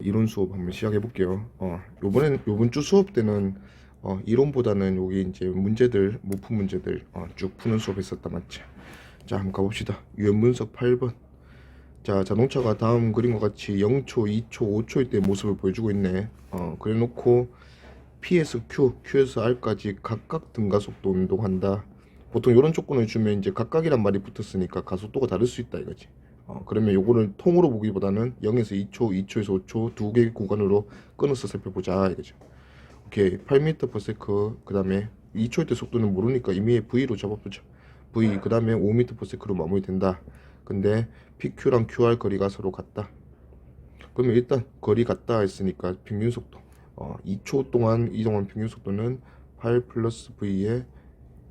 이론 수업 한번 시작해 볼게요. 요번 주 수업 때는 이론보다는 여기 이제 문제들, 모품 문제들 쭉 푸는 수업 했었다 맞지? 자, 한번 가봅시다. 유형 분석 8번. 자, 자동차가 다음 그림과 같이 0초, 2초, 5초일 때 모습을 보여주고 있네. 그래 놓고 P에서 Q, Q에서 R까지 각각 등가속도 운동한다. 보통 이런 조건을 주면 이제 각각이란 말이 붙었으니까 가속도가 다를 수 있다 이거지. 그러면 요거를 통으로 보기보다는 0에서 2초, 2초에서 5초 두 개의 구간으로 끊어서 살펴보자 이거죠. 오케이, 8m/s. 그 다음에 2초일 때 속도는 모르니까 이미 V로 잡아보자. V 그 다음에 5m/s로 마무리된다. 근데 PQ랑 QR 거리가 서로 같다. 그러면 일단 거리 같다 했으니까 평균 속도 2초 동안 이동한 평균 속도는 8 플러스 V의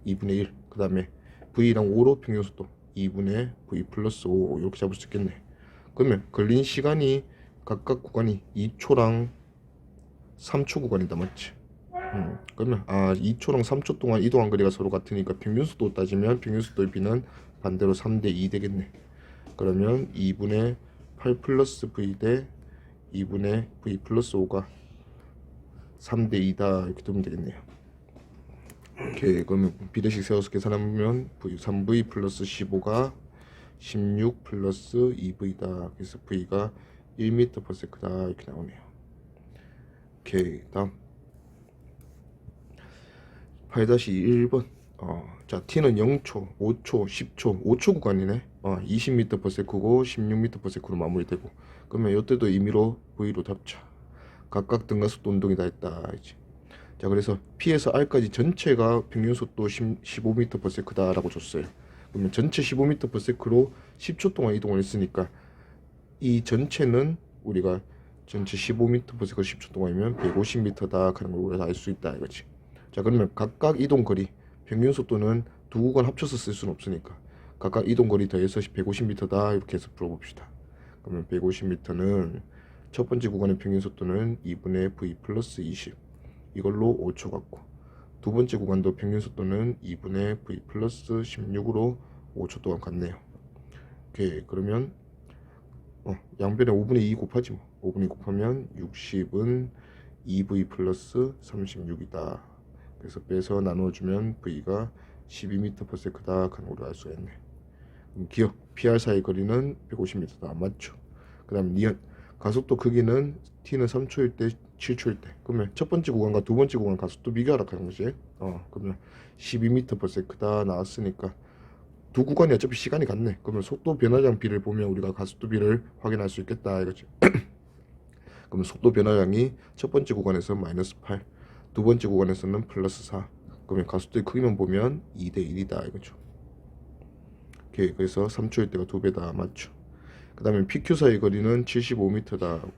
2분의 1. 그 다음에 V랑 5로 평균 속도 2분의 V 플러스 5 이렇게 잡을 수 있겠네. 그러면 걸린 시간이 각각 구간이 2초랑 3초 구간이다 맞지? 그러면 2초랑 3초 동안 이동한 거리가 서로 같으니까 평균 속도 따지면 평균 속도의 B는 반대로 3대 2 되겠네. 그러면 2분의 8 플러스 V 대 2분의 V 플러스 5가 3대 2다 이렇게 두면 되겠네요. 오케이, 그러면 비례식 세워서 계산하면 V 3V 플러스 15가 16 플러스 2V다. 그래서 V가 1m/s다 이렇게 나오네요. 오케이, 다음 8-1번. 자, T는 0초, 5초, 10초, 5초 구간이네. 20m/s고 16m/s로 마무리되고. 그러면 이때도 임의로 V로 잡자. 각각 등가속도 운동이 다 했다 이제. 자, 그래서 P에서 R까지 전체가 평균 속도 15m/s다 라고 줬어요. 그러면 전체 15m/s로 10초 동안 이동을 했으니까 이 전체는 우리가 전체 15m/s가 10초 동안이면 150m다 하는 걸 우리가 알 수 있다 이거지. 자, 그러면 각각 이동 거리 평균 속도는 두 구간 합쳐서 쓸 수는 없으니까 각각 이동 거리 더해서 150m다 이렇게 해서 풀어봅시다. 그러면 150m는 첫 번째 구간의 평균 속도는 2분의 V 플러스 20 이걸로 5초 같고, 두 번째 구간도 평균 속도는 2분의 V 플러스 16으로 5초 동안 같네요. 오케이, 그러면 양변에 5분의 2 곱하지 뭐. 5분의 2 곱하면 60은 2V 플러스 36이다. 그래서 빼서 나눠주면 V가 12m/s다 하는 걸로 알 수가 있네. 그럼 기억 PR 사이 거리는 150m다 맞죠? 그 다음 니은 가속도 크기는 T는 3초일 때 7초일 때. 그러면 첫 번째 구간과 두 번째 구간 가속도 비교하라 하는 거지. 그러면 12m/s다 나왔으니까 두 구간이 어차피 시간이 같네. 그러면 속도 변화량 B를 보면 우리가 가속도 B를 확인할 수 있겠다 이거지. 그러면 속도 변화량이 첫 번째 구간에서 마이너스 8, 두 번째 구간에서는 플러스 4. 그러면 가속도의 크기만 보면 2대 1이다 이거죠. 오케이, 그래서 3초일 때가 2배다 맞죠? 그 다음에 PQ 사이 거리는 75m다.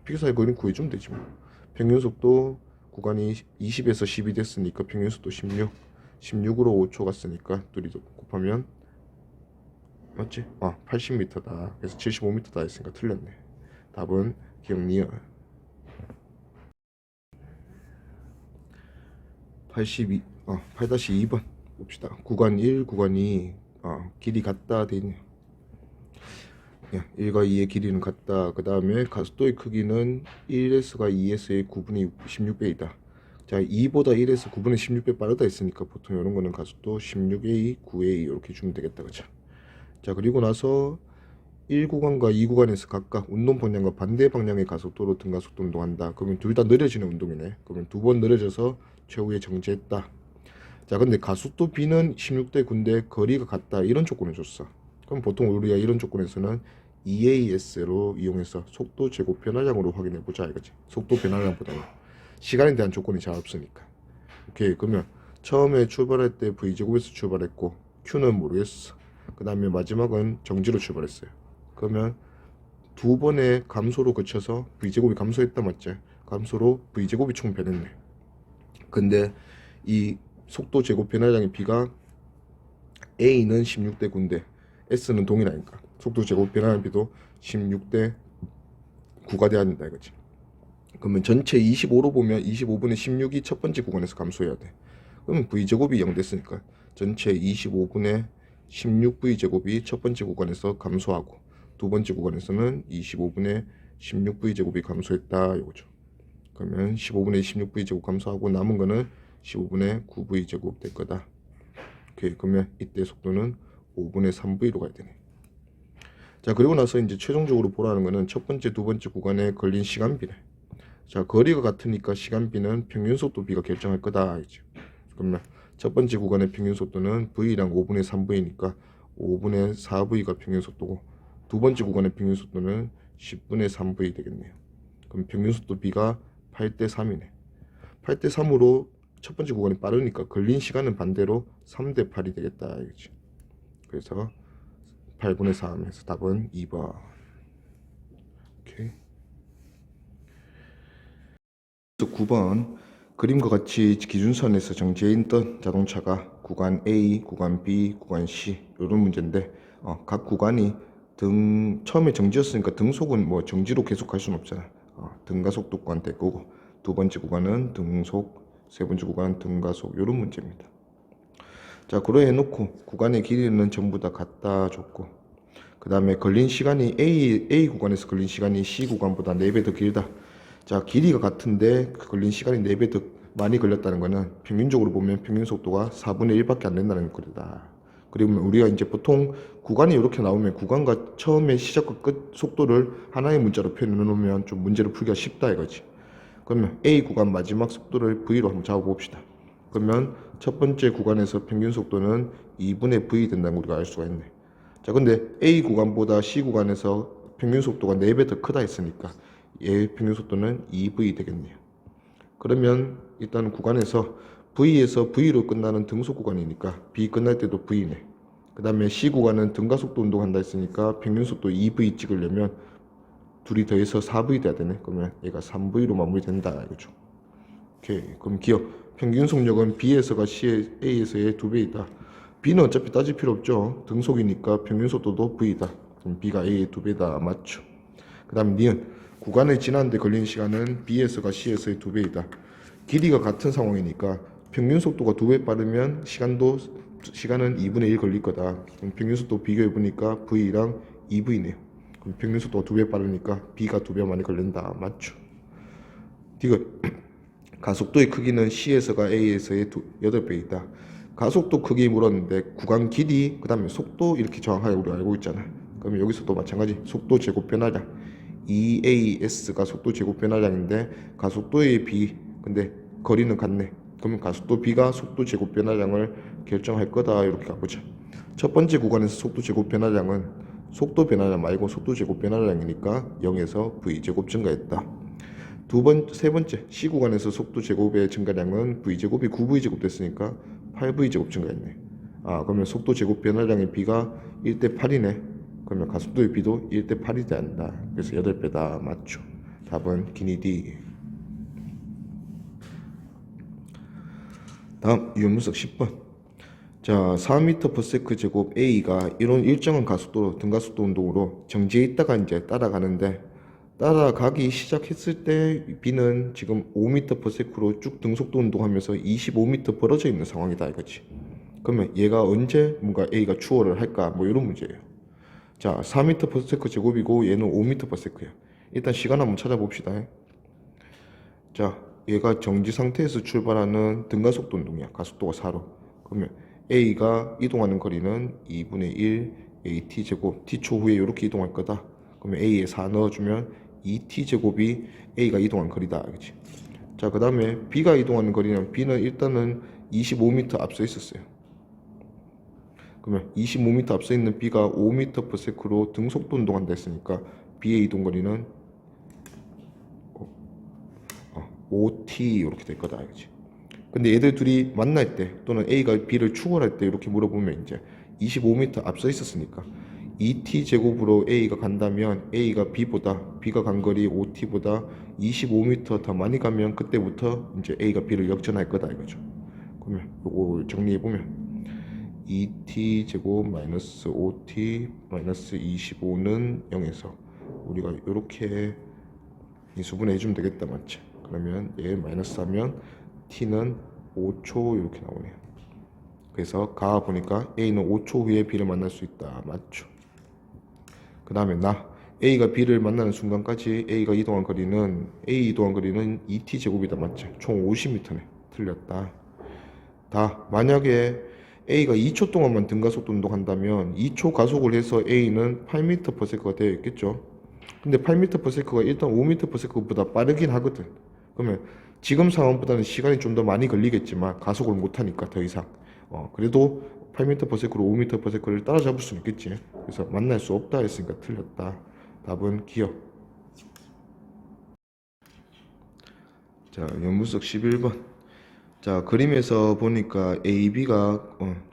PQ 사이 거리는 구해주면 되지 뭐. 평균 속도 구간이 20에서 12 됐으니까 평균 속도 16, 16으로 5초 갔으니까 둘이 곱하면 맞지? 80m다. 그래서 75m다 했으니까 틀렸네. 답은 기억 니은. 8-2번 봅시다. 구간 1, 구간 2 길이 같다 돼 있네요. 1과 2의 길이는 같다. 그 다음에 가속도의 크기는 1S가 2S의 9분의 16배이다. 자, 2보다 1에서 9분의 16배 빠르다 했으니까 보통 이런 거는 가속도 16A, 9A 이렇게 주면 되겠다. 그죠? 자, 그리고 나서 1구간과 2구간에서 각각 운동 방향과 반대 방향의 가속도로 등가속도 운동한다. 그러면 둘 다 느려지는 운동이네. 그러면 두 번 느려져서 최후에 정지했다. 자, 근데 가속도 B는 16대 9인데 거리가 같다. 이런 조건을 줬어. 그럼 보통 우리가 이런 조건에서는 EAS로 이용해서 속도 제곱 변화량으로 확인해 보자 이거지. 속도 변화량보다는 시간에 대한 조건이 잘 없으니까. 오케이, 그러면 처음에 출발할 때 V제곱에서 출발했고 Q는 모르겠어. 그 다음에 마지막은 정지로 출발했어요. 그러면 두 번의 감소로 거쳐서 V제곱이 감소했다 맞지? 감소로 V제곱이 총 변했네. 근데 이 속도 제곱 변화량의 B가 A는 16대 9인데 S는 동일하니까 속도 제곱 변화량 B도 16대 9가 돼야 된다 이거지. 그러면 전체 25로 보면 25분의 16이 첫 번째 구간에서 감소해야 돼. 그러면 V제곱이 0 됐으니까 전체 25분의 16V제곱이 첫 번째 구간에서 감소하고 두 번째 구간에서는 25분의 16v제곱이 감소했다 이거죠. 그러면 15분의 16v제곱 감소하고 남은 거는 15분의 9v제곱 될 거다. 오케이. 그러면 이때 속도는 5분의 3v로 가야 되네. 자, 그리고 나서 이제 최종적으로 보라는 거는 첫 번째, 두 번째 구간에 걸린 시간비래. 자, 거리가 같으니까 시간비는 평균 속도 b가 결정할 거다 이죠. 그러면 첫 번째 구간의 평균 속도는 v랑 5분의 3v니까 5분의 4v가 평균 속도고, 두 번째 구간의 평균 속도는 10분의 3v 되겠네요. 그럼 평균 속도 b가 8대 3이네. 8대 3으로 첫 번째 구간이 빠르니까 걸린 시간은 반대로 3대 8이 되겠다 이거지. 그래서 8분의 3 해서 답은 2번. 오케이. 9번 그림과 같이 기준선에서 정지해 있던 자동차가 구간 A, 구간 B, 구간 C 이런 문제인데 각 구간이 처음에 정지였으니까 등속은 뭐 정지로 계속 갈 수는 없잖아. 등가속도 구간 될 거고, 두 번째 구간은 등속, 세 번째 구간은 등가속 이런 문제입니다. 자, 그래 놓고 구간의 길이는 전부 다 갖다 줬고, 그 다음에 걸린 시간이 A 구간에서 걸린 시간이 C 구간보다 4배 더 길다. 자, 길이가 같은데 걸린 시간이 4배 더 많이 걸렸다는 거는 평균적으로 보면 평균 속도가 4분의 1밖에 안 된다는 거다. 그리고 우리가 이제 보통 구간이 이렇게 나오면 구간과 처음에 시작과 끝 속도를 하나의 문자로 표현해 놓으면 좀 문제를 풀기가 쉽다 이거지. 그러면 A 구간 마지막 속도를 V로 한번 잡아봅시다. 그러면 첫 번째 구간에서 평균 속도는 2분의 V 된다는 걸 우리가 알 수가 있네. 자, 근데 A 구간보다 C 구간에서 평균 속도가 4배 더 크다 했으니까 얘 평균 속도는 2V 되겠네요. 그러면 일단 구간에서 V에서 V로 끝나는 등속 구간이니까 B 끝날 때도 V네. 그 다음에 C 구간은 등가속도 운동한다 했으니까 평균 속도 2V 찍으려면 둘이 더해서 4V 돼야 되네. 그러면 얘가 3V로 마무리된다 이거죠. 오케이. 그럼 기억 평균 속력은 B에서가 A에서의 2배이다. B는 어차피 따질 필요 없죠. 등속이니까 평균 속도도 V다. 그럼 B가 A의 2배다. 맞죠? 그 다음 니은 구간을 지나는데 걸리는 시간은 B에서가 C에서의 2배이다. 길이가 같은 상황이니까 평균 속도가 2배 빠르면 시간은 2분의 1 걸릴 거다. 그럼 평균 속도 비교해 보니까 V랑 2V네요. 그럼 평균 속도가 2배 빠르니까 B가 2배 많이 걸린다. 맞죠? 디귿 가속도의 크기는 C에서가 A에서의 8배이다. 가속도 크기 물었는데 구간 길이 그 다음에 속도 이렇게 정확하게 우리가 알고 있잖아. 그러면 여기서도 마찬가지 속도 제곱 변화량 EAS가 속도 제곱 변화량인데 가속도의 B 근데 거리는 같네. 그러면 가속도 B가 속도 제곱 변화량을 결정할 거다 이렇게 가보자. 첫 번째 구간에서 속도 제곱 변화량은 속도 변화량 말고 속도 제곱 변화량이니까 0에서 V제곱 증가했다. 세 번째 C 구간에서 속도 제곱의 증가량은 V제곱이 9V제곱 됐으니까 8V제곱 증가했네. 그러면 속도 제곱 변화량의 B가 1대 8이네. 그러면 가속도의 B도 1대 8이 돼야 한다. 그래서 8배다. 맞죠? 답은 기니 D. 다음 유연분석 10번. 자, 4m/s 제곱 A가 이런 일정한 가속도로 등가속도 운동으로 정지해 있다가 이제 따라가는데 따라가기 시작했을 때 B는 지금 5m/s로 쭉 등속도 운동하면서 25m 벌어져 있는 상황이다 이거지. 그러면 얘가 언제 뭔가 A가 추월을 할까 뭐 이런 문제예요. 자, 4m/s 제곱이고 얘는 5m/s야. 일단 시간 한번 찾아봅시다. 자, 얘가 정지 상태에서 출발하는 등가속도 운동이야. 가속도가 4로. 그러면 A가 이동하는 거리는 2분의 1 AT 제곱 T초 후에 이렇게 이동할 거다. 그러면 A에 4 넣어주면 2T 제곱이 A가 이동한 거리다. 그렇지? 자, 그 다음에 B가 이동하는 거리는 B는 일단은 25m 앞서 있었어요. 그러면 25m 앞서 있는 B가 5m/s로 등속도 운동한다 했으니까 B의 이동 거리는 5t 이렇게 될 거다. 그렇지? 근데 얘들 둘이 만날 때 또는 A가 B를 추월할 때 이렇게 물어보면 이제 25m 앞서 있었으니까 2t 제곱으로 A가 간다면 B가 간 거리 5t보다 25m 더 많이 가면 그때부터 이제 A가 B를 역전할 거다 이거죠. 그러면 이거 정리해 보면 2t 제곱 마이너스 5t 마이너스 25는 0에서 우리가 이렇게 인수분해 해주면 되겠다. 맞지? 그러면 얘 마이너스 하면 t는 5초 이렇게 나오네요. 그래서 가보니까 A는 5초 후에 B를 만날 수 있다. 맞죠? 그 다음에 A가 B를 만나는 순간까지 A가 이동한 거리는 A 이동한 거리는 2t 제곱이다. 맞지? 총 50m네. 틀렸다. 다 만약에 A가 2초 동안만 등가속도 운동한다면 2초 가속을 해서 A는 8m/s가 되어 있겠죠. 근데 8m/s가 일단 5m/s보다 빠르긴 하거든. 그러면 지금 상황보다는 시간이 좀 더 많이 걸리겠지만 가속을 못하니까 더 이상 그래도 8m/s로 5m/s를 따라잡을 수는 있겠지. 그래서 만날 수 없다 했으니까 틀렸다. 답은 기억. 자, 연무석 11번. 자, 그림에서 보니까 A, B가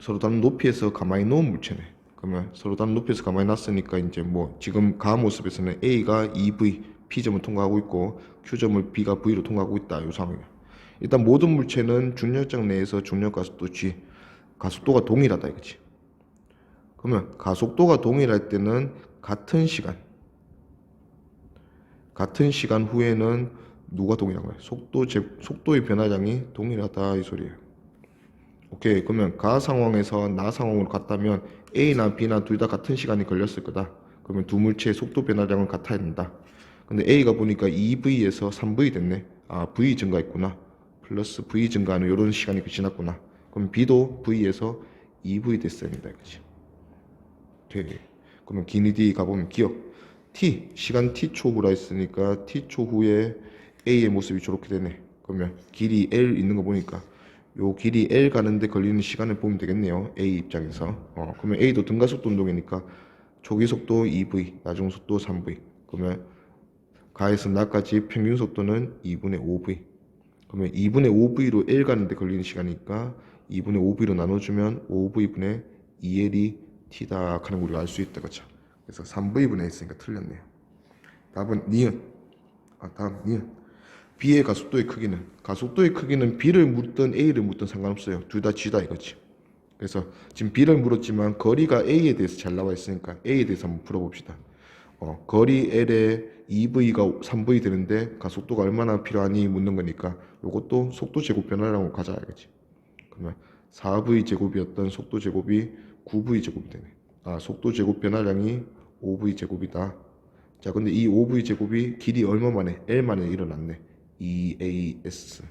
서로 다른 높이에서 가만히 놓은 물체네. 그러면 서로 다른 높이에서 가만히 놨으니까 이제 뭐 지금 가한 모습에서는 A가 EV, P점을 통과하고 있고 Q점을 B가 V로 통과하고 있다. 이 상황이야. 일단 모든 물체는 중력장 내에서 중력 가속도 G, 가속도가 동일하다 이거지. 그러면 가속도가 동일할 때는 같은 시간 후에는 누가 동일한 거야? 속도의 변화량이 동일하다 이 소리예요. 오케이. 그러면 가 상황에서 나 상황으로 갔다면 A나 B나 둘 다 같은 시간이 걸렸을 거다. 그러면 두 물체의 속도 변화량은 같아야 된다. 근데 A가 보니까 2V에서 3V 됐네. 아, V 증가했구나. 플러스 V 증가하는 이런 시간이 지났구나. 그럼 B도 V에서 2V 됐어야 된다 이거지. 오케이. 그러면 기니 D 가보면 기억. T, 시간 T초 후라 했으니까 T초 후에 A의 모습이 저렇게 되네. 그러면 길이 L 있는 거 보니까 요 길이 L 가는데 걸리는 시간을 보면 되겠네요. A 입장에서. 그러면 A도 등가속도 운동이니까 초기속도 2V, 나중속도 3V. 그러면 가에서 나까지 평균속도는 2분의 5V. 그러면 2분의 5V로 L 가는데 걸리는 시간이니까 2분의 5V로 나눠주면 5V분의 2L이 T다 하는 걸 우리가 알 수 있다. 그쵸? 그래서 3V분의 했으니까 틀렸네요. 답은 니은. 다음 니은. B의 가속도의 크기는 B를 묻든 A를 묻든 상관없어요. 둘 다 G다 이거지. 그래서 지금 B를 물었지만 거리가 A에 대해서 잘 나와 있으니까 A에 대해서 한번 풀어봅시다. 거리 L에 2V가 3V 되는데 가속도가 얼마나 필요하니 묻는 거니까 이것도 속도 제곱 변화량으로 가자 이거지. 그러면 4V 제곱이었던 속도 제곱이 9V 제곱이 되네. 속도 제곱 변화량이 5V 제곱이다. 자, 근데 이 5V 제곱이 길이 얼마 만에? L 만에 일어났네. 2AS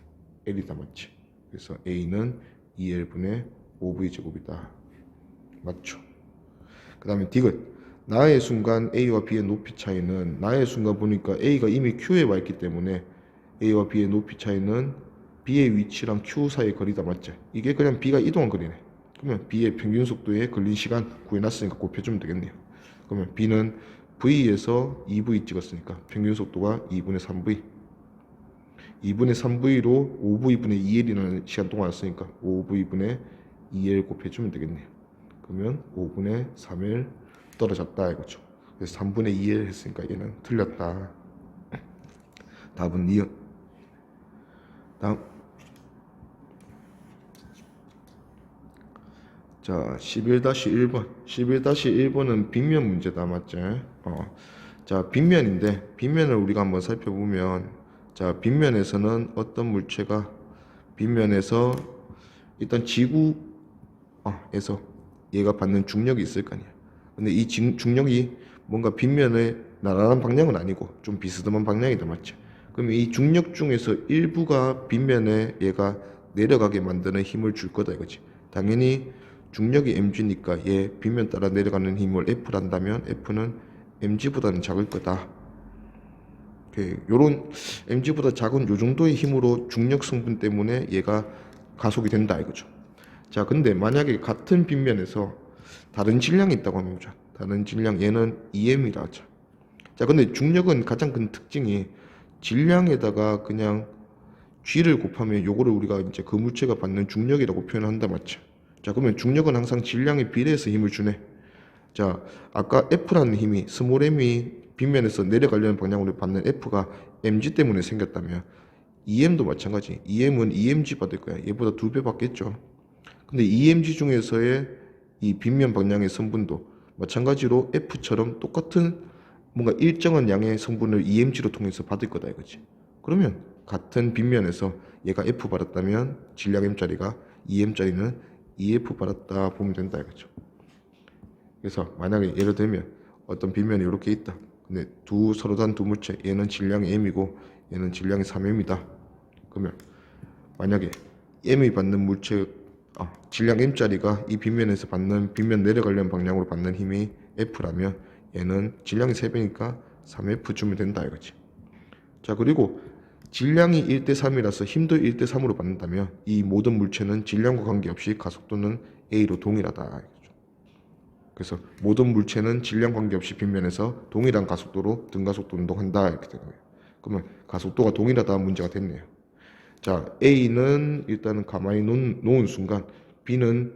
L이다 맞지? 그래서 A는 2L분의 5V 제곱이다. 맞죠? 그 다음에 디귿. 나의 순간 A와 B의 높이 차이는 나의 순간 보니까 A가 이미 Q에 와 있기 때문에 A와 B의 높이 차이는 B의 위치랑 Q 사이의 거리다 맞지? 이게 그냥 B가 이동한 거리네. 그러면 B의 평균 속도에 걸린 시간 구해놨으니까 곱해주면 되겠네요. 그러면 B는 V에서 2V 찍었으니까 평균 속도가 2분의 3V. 2분의 3V로 5V분의 2L이라는 시간 동안 왔으니까 5V분의 2L 곱해주면 되겠네요. 그러면 5분의 3L 떨어졌다 이거죠. 그래서 3분의 2L 했으니까 얘는 틀렸다. 답은 니은. 다음. 자, 11-1번. 11-1번은 빗면 문제다 맞지? 자, 빗면인데 빗면을 우리가 한번 살펴보면 자, 빗면에서는 어떤 물체가 빗면에서 일단 지구에서 얘가 받는 중력이 있을 거 아니야. 근데 이 중력이 뭔가 빗면의 나란한 방향은 아니고 좀 비스듬한 방향이다 맞지? 그럼 이 중력 중에서 일부가 빗면에 얘가 내려가게 만드는 힘을 줄 거다 이거지. 당연히 중력이 mg니까 얘 빗면 따라 내려가는 힘을 F란다면 F는 mg보다는 작을 거다. 요런 mg보다 작은 요 정도의 힘으로 중력 성분 때문에 얘가 가속이 된다 이거죠. 자, 근데 만약에 같은 빗면에서 다른 질량이 있다고 하면 보자. 다른 질량 얘는 EM이라 하자. 자, 근데 중력은 가장 큰 특징이 질량에다가 그냥 G를 곱하면 요거를 우리가 이제 그 물체가 받는 중력이라고 표현한다 맞죠? 자, 그러면 중력은 항상 질량에 비례해서 힘을 주네. 자, 아까 F라는 힘이 스몰 m이 빗면에서 내려가려는 방향으로 받는 F가 mg 때문에 생겼다면 EM도 마찬가지. EM은 EMG 받을 거야. 얘보다 2배 받겠죠. 근데 EMG 중에서의 이 빗면 방향의 성분도 마찬가지로 F처럼 똑같은 뭔가 일정한 양의 성분을 EMG로 통해서 받을 거다 이거지. 그러면 같은 빗면에서 얘가 F 받았다면 질량 M짜리가 EM짜리는 EF 받았다 보면 된다 이거죠. 그래서 만약에 예를 들면 어떤 빗면이 이렇게 있다. 네, 서로 다른 두 물체, 얘는 질량이 m이고 얘는 질량이 3m이다. 그러면 만약에 m이 받는 물체, 질량 m짜리가 이 빗면에서 받는 빗면 내려가려는 방향으로 받는 힘이 F라면 얘는 질량이 3배니까 3F 주면 된다 이거지. 자, 그리고 질량이 1대3이라서 힘도 1대3으로 받는다면 이 모든 물체는 질량과 관계없이 가속도는 A로 동일하다 이거죠. 그래서 모든 물체는 질량 관계없이 빗면에서 동일한 가속도로 등가속도 운동한다 이렇게 되는 거예요. 그러면 가속도가 동일하다 문제가 됐네요. 자, A는 일단은 가만히 놓은 순간 B는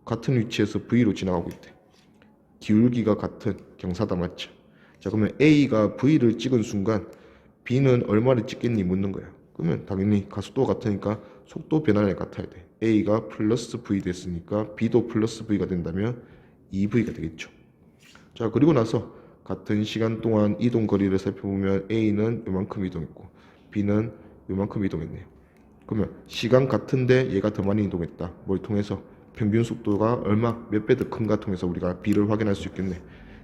같은 위치에서 V로 지나가고 있대. 기울기가 같은 경사다 맞죠? 자, 그러면 A가 V를 찍은 순간 B는 얼마를 찍겠니 묻는 거야. 그러면 당연히 가속도가 같으니까 속도 변화량이 같아야 돼. A가 플러스 V 됐으니까 B도 플러스 V가 된다면 2V가 되겠죠. 자, 그리고 나서 같은 시간 동안 이동 거리를 살펴보면 A는 이만큼 이동했고 B는 이만큼 이동했네요. 그러면 시간 같은데 얘가 더 많이 이동했다. 뭘 통해서? 평균 속도가 몇 배 더 큰가 통해서 우리가 B를 확인할 수 있겠네.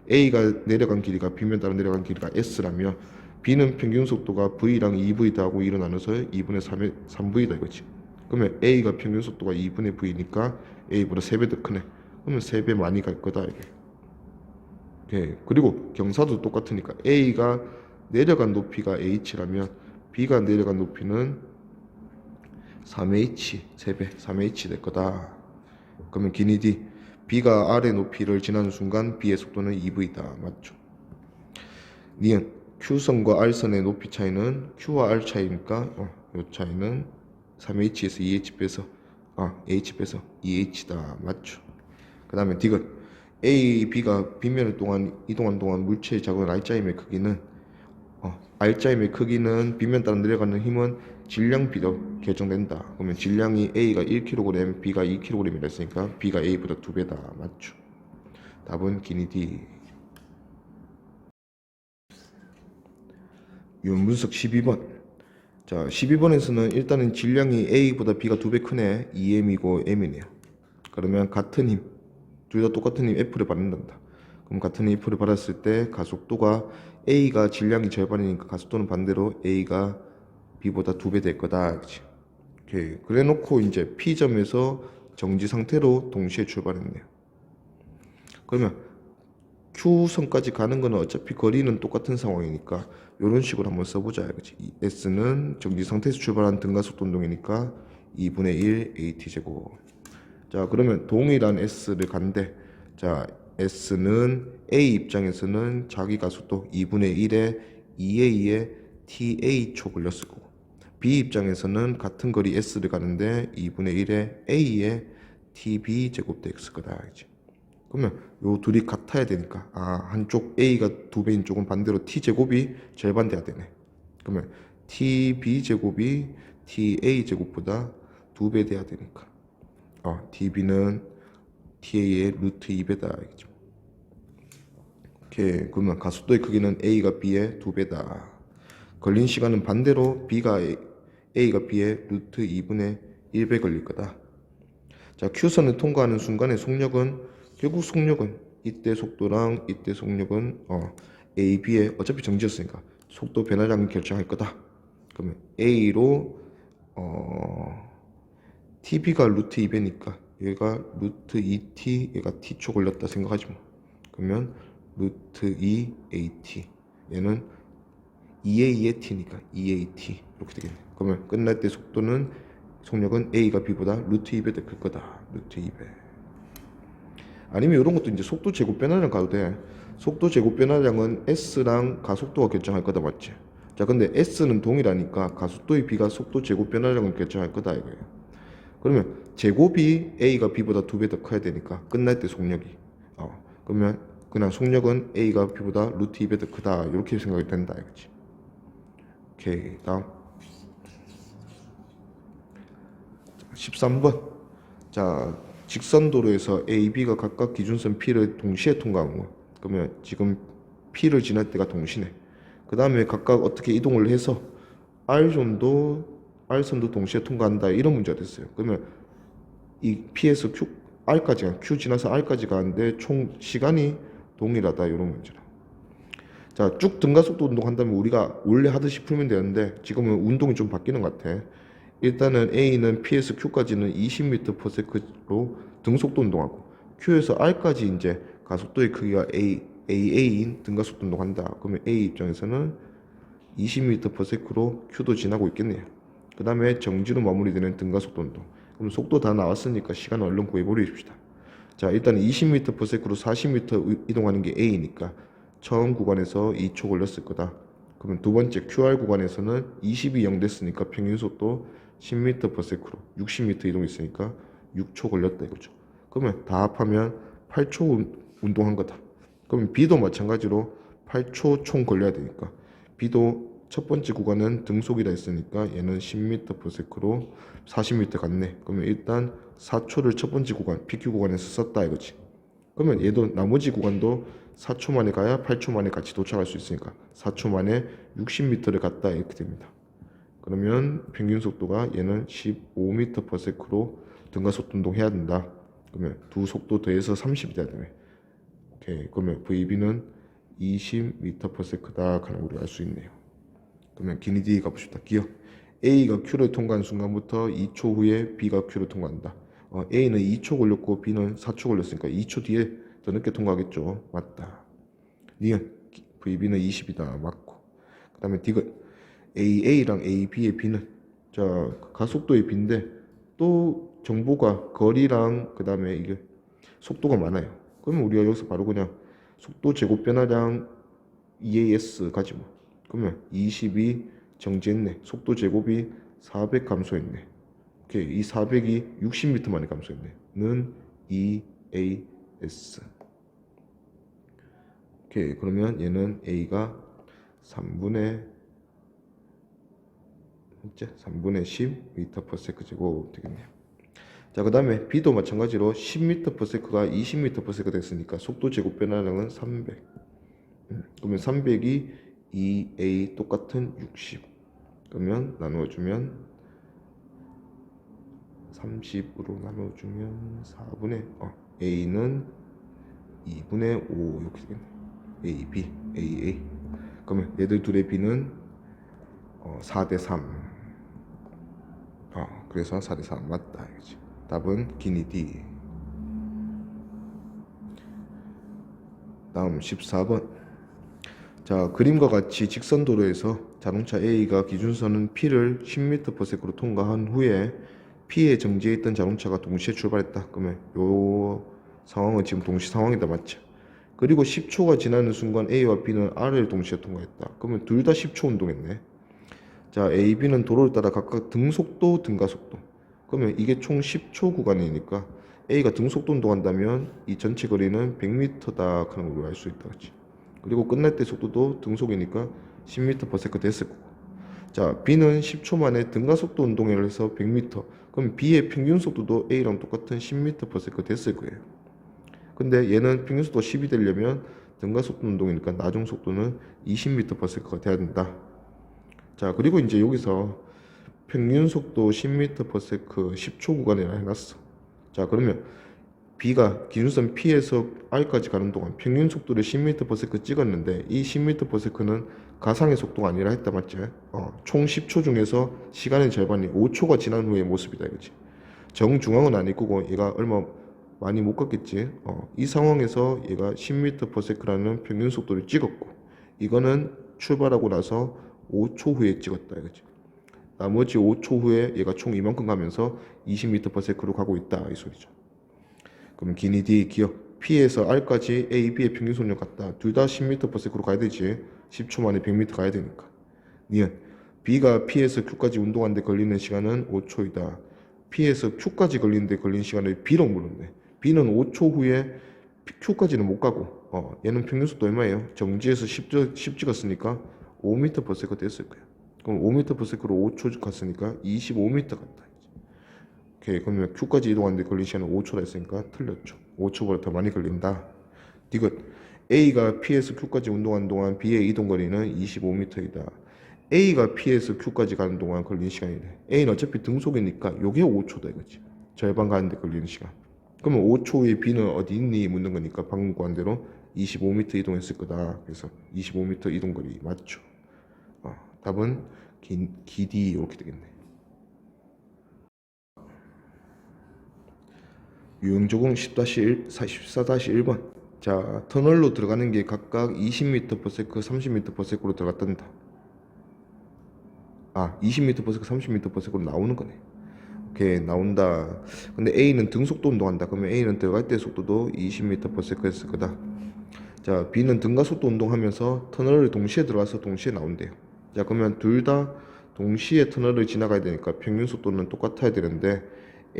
A가 내려간 길이가 B면 따라 내려간 길이가 S라면 B는 평균 속도가 V랑 2V 더하고 2로 나눠서 2분의 3V다 이거지. 그러면 A가 평균 속도가 2분의 V니까 A보다 3배 더 크네. 그러면 3배 많이 갈 거다 이게. 예, 그리고 경사도 똑같으니까 A가 내려간 높이가 H라면 B가 내려간 높이는 3H, 3배, 3H 될 거다. 그러면 기니 D, B가 R의 높이를 지나는 순간 B의 속도는 2V다. 맞죠? 니은, Q선과 R선의 높이 차이는 Q와 R 차이니까 이 차이는 3H에서 2H 빼서 H 빼서 2H다. 맞죠? 그 다음에 디귿, A, B가 빗면을 이동한 동안 물체의 작은 R자임의 크기는 R자임의 크기는 빗면 따라 내려가는 힘은 질량 B로 결정된다. 그러면 질량이 A가 1kg, B가 2kg이라 했으니까 B가 A보다 2배다. 맞죠? 답은 기니 D. 유형분석 12번. 자, 12번에서는 일단은 질량이 A보다 B가 2배 크네. 2m이고 m이네요. 그러면 같은 힘, 둘 다 똑같은 힘 F를 받는단다. 그럼 같은 힘 F를 받았을 때 가속도가 A가 질량이 절반이니까 가속도는 반대로 A가 B보다 2배 될 거다. 그치? 오케이. 그래 놓고 이제 P점에서 정지 상태로 동시에 출발했네요. 그러면 Q선까지 가는 거는 어차피 거리는 똑같은 상황이니까 이런 식으로 한번 써보자. 그치? S는 정지 상태에서 출발한 등가속도 운동이니까 2분의 1 AT제곱. 자, 그러면 동일한 S를 간대. 자, S는 A 입장에서는 자기 가속도 2분의 1에 2A에 TA 초 걸렸을 거고, B 입장에서는 같은 거리 S를 가는데 2분의 1에 A에 TB 제곱됐을 거다. 그치? 그러면 요 둘이 같아야 되니까 한쪽 A가 2배인 쪽은 반대로 T제곱이 절반돼야 되네. 그러면 TB제곱이 TA제곱보다 2배 돼야 되니까 TB는 TA의 루트 2배다. 알겠죠? 오케이. 그러면 가속도의 크기는 A가 B의 2배다. 걸린 시간은 반대로 A가 B의 루트 2분의 1배 걸릴 거다. 자, Q선을 통과하는 순간의 결국 속력은 이때 속도랑 이때 속력은 A, B의 어차피 정지였으니까 속도 변화량을 결정할 거다. 그러면 A로 TB가 루트 2배니까 얘가 루트 2T, 얘가 T초 걸렸다 생각하지 뭐. 그러면 루트 2AT, 얘는 2A의 T니까 2AT 이렇게 되겠네. 그러면 끝날 때 속력은 A가 B보다 루트 2배 더 클 거다. 루트 2배. 아니면 이런 것도 이제 속도 제곱 변화량 가도 돼. 속도 제곱 변화량은 S랑 가속도가 결정할 거다. 맞지? 자, 근데 S는 동일하니까 가속도의 B가 속도 제곱 변화량을 결정할 거다 이거예요. 그러면 제곱이 A가 B보다 2배 더 커야 되니까 끝날 때 속력이 그러면 그냥 속력은 A가 B보다 루트 2배 더 크다 이렇게 생각이 된다 이거지. 오케이. 다음 13번. 자, 직선 도로에서 A, B가 각각 기준선 P를 동시에 통과한 거. 그러면 지금 P를 지날 때가 동시네. 그 다음에 각각 어떻게 이동을 해서 R선도 동시에 통과한다 이런 문제가 됐어요. 그러면 이 P에서 Q 지나서 R까지 가는데 총 시간이 동일하다 이런 문제라. 자, 쭉 등가속도 운동 한다면 우리가 원래 하듯이 풀면 되는데 지금은 운동이 좀 바뀌는 것 같아. 일단은 A는 P에서 Q까지는 20m/s로 등속도 운동하고 Q에서 R까지 이제 가속도의 크기가 AA인 등가속도 운동한다. 그러면 A 입장에서는 20m/s로 Q도 지나고 있겠네요. 그 다음에 정지로 마무리되는 등가속도 운동. 그럼 속도 다 나왔으니까 시간을 얼른 구해버리십시다. 자, 일단 20m/s로 40m 이동하는 게 A니까 처음 구간에서 2초 걸렸을 거다. 그러면 두 번째 QR 구간에서는 20이 0 됐으니까 평균 속도 10m/s로 60m 이동했으니까 6초 걸렸다 이거죠. 그러면 다 합하면 8초 운동한 거다. 그러면 B도 마찬가지로 8초 총 걸려야 되니까 B도 첫 번째 구간은 등속이라 했으니까 얘는 10m/s로 40m 갔네. 그러면 일단 4초를 첫 번째 구간 PQ 구간에서 썼다 이거지. 그러면 얘도 나머지 구간도 4초 만에 가야 8초 만에 같이 도착할 수 있으니까 4초 만에 60m를 갔다 이렇게 됩니다. 그러면 평균 속도가 얘는 15m/s로 등가속도 운동 해야 된다. 그러면 두 속도 더해서 30이 돼야 되네. 오케이. 그러면 VB는 20m/s다 하는 우리가 알 수 있네요. 그러면 기니디 가봅시다. 기억. A가 Q를 통과한 순간부터 2초 후에 B가 Q를 통과한다. A는 2초 걸렸고 B는 4초 걸렸으니까 2초 뒤에 더 늦게 통과하겠죠. 맞다. 니은 VB는 20이다. 맞고. 그 다음에 디귿 AA랑 AB의 B는 자 가속도의 B인데 또 정보가 거리랑 그 다음에 이게 속도가 많아요. 그러면 우리가 여기서 바로 그냥 속도 제곱 변화량 EAS 가지 뭐. 그러면 20이 정지했네. 속도 제곱이 400 감소했네. 오케이. 이 400이 60m 만에 감소했네. 는 EAS. 오케이. 그러면 얘는 A가 3분의 10m/s 제곱 되겠네요. 자, 그 다음에 B도 마찬가지로 10m/s가 20m/s 됐으니까 속도 제곱 변화량은 300. 그러면 300이 2A 똑같은 60. 그러면 나누어주면 30으로 나눠주면 4분의 A는 2분의 5 이렇게 되겠네. A, B, A, A. 그러면 얘들 둘의 B는 4대 3. 그래서 4대 3 맞다 이거지. 답은 기니 D. 다음 14번. 자, 그림과 같이 직선 도로에서 자동차 A가 기준선은 P를 10m/s로 통과한 후에 P에 정지해 있던 자동차가 동시에 출발했다. 그러면 요 상황은 지금 동시 상황이다. 맞죠? 그리고 10초가 지나는 순간 A와 B는 R을 동시에 통과했다. 그러면 둘 다 10초 운동했네. 자, A, B는 도로를 따라 각각 등속도, 등가속도. 그러면 이게 총 10초 구간이니까 A가 등속도 운동한다면 이 전체 거리는 100m다 하는 걸 알 수 있다. 그렇지? 그리고 끝날 때 속도도 등속이니까 10m/s 됐을 거고. 자, B는 10초 만에 등가속도 운동을 해서 100m. 그럼 B의 평균 속도도 A랑 똑같은 10m/s 됐을 거예요. 근데 얘는 평균 속도가 10이 되려면 등가속도 운동이니까 나중 속도는 20m/s가 돼야 된다. 자, 그리고 이제 여기서 평균 속도 10m/s 10초 구간이라 해놨어. 자, 그러면 B가 기준선 P에서 R까지 가는 동안 평균 속도를 10m/s 찍었는데 이 10m/s는 가상의 속도가 아니라 했다. 맞지? 총 10초 중에서 시간의 절반이 5초가 지난 후의 모습이다 이거지. 정중앙은 아닐 거고 얘가 얼마 많이 못 갔겠지. 이 상황에서 얘가 10m/s라는 평균 속도를 찍었고 이거는 출발하고 나서 5초 후에 찍었다 이거지. 나머지 5초 후에 얘가 총 이만큼 가면서 20m/s로 가고 있다 이 소리죠. 그럼 기니 D 기억. P에서 R까지 A, B의 평균 속력 같다. 둘 다 10m/s로 가야 되지. 10초 만에 100m 가야 되니까. 니은 B가 P에서 Q까지 운동하는데 걸리는 시간은 5초이다. P에서 Q까지 걸리는데 걸리는 시간을 B로 물었네. B는 5초 후에 Q까지는 못 가고 얘는 평균 속도 얼마예요? 정지에서 10 찍었으니까 5m/s가 됐을 거예요. 그럼 5m/s로 5초 갔으니까 25m 갔다. 오케이. 그러면 Q까지 이동하는데 걸린 시간은 5초라 했으니까 틀렸죠. 5초보다 더 많이 걸린다. 디귿 A가 P에서 Q까지 운동하는 동안 B의 이동 거리는 25m이다. A가 P에서 Q까지 가는 동안 걸린 시간이래. A는 어차피 등속이니까 요게 5초다 이거지. 절반 가는데 걸리는 시간. 그러면 5초 후에 B는 어디 있니 묻는 거니까 방금 구한 대로 25m 이동했을 거다. 그래서 25m 이동거리 맞죠? 답은 기디 이렇게 되겠네. 유형적응 14-1번. 자, 터널로 들어가는 게 각각 20m/s, 30m/s로 들어갔단다. 20m/s, 30m/s로 나오는 거네. 오케이, 나온다. 근데 A는 등속도 운동한다. 그러면 A는 들어갈 때 속도도 20m/s였을 거다. 자, B는 등가 속도 운동하면서 터널을 동시에 들어가서 동시에 나온대요. 자, 그러면 둘 다 동시에 터널을 지나가야 되니까 평균 속도는 똑같아야 되는데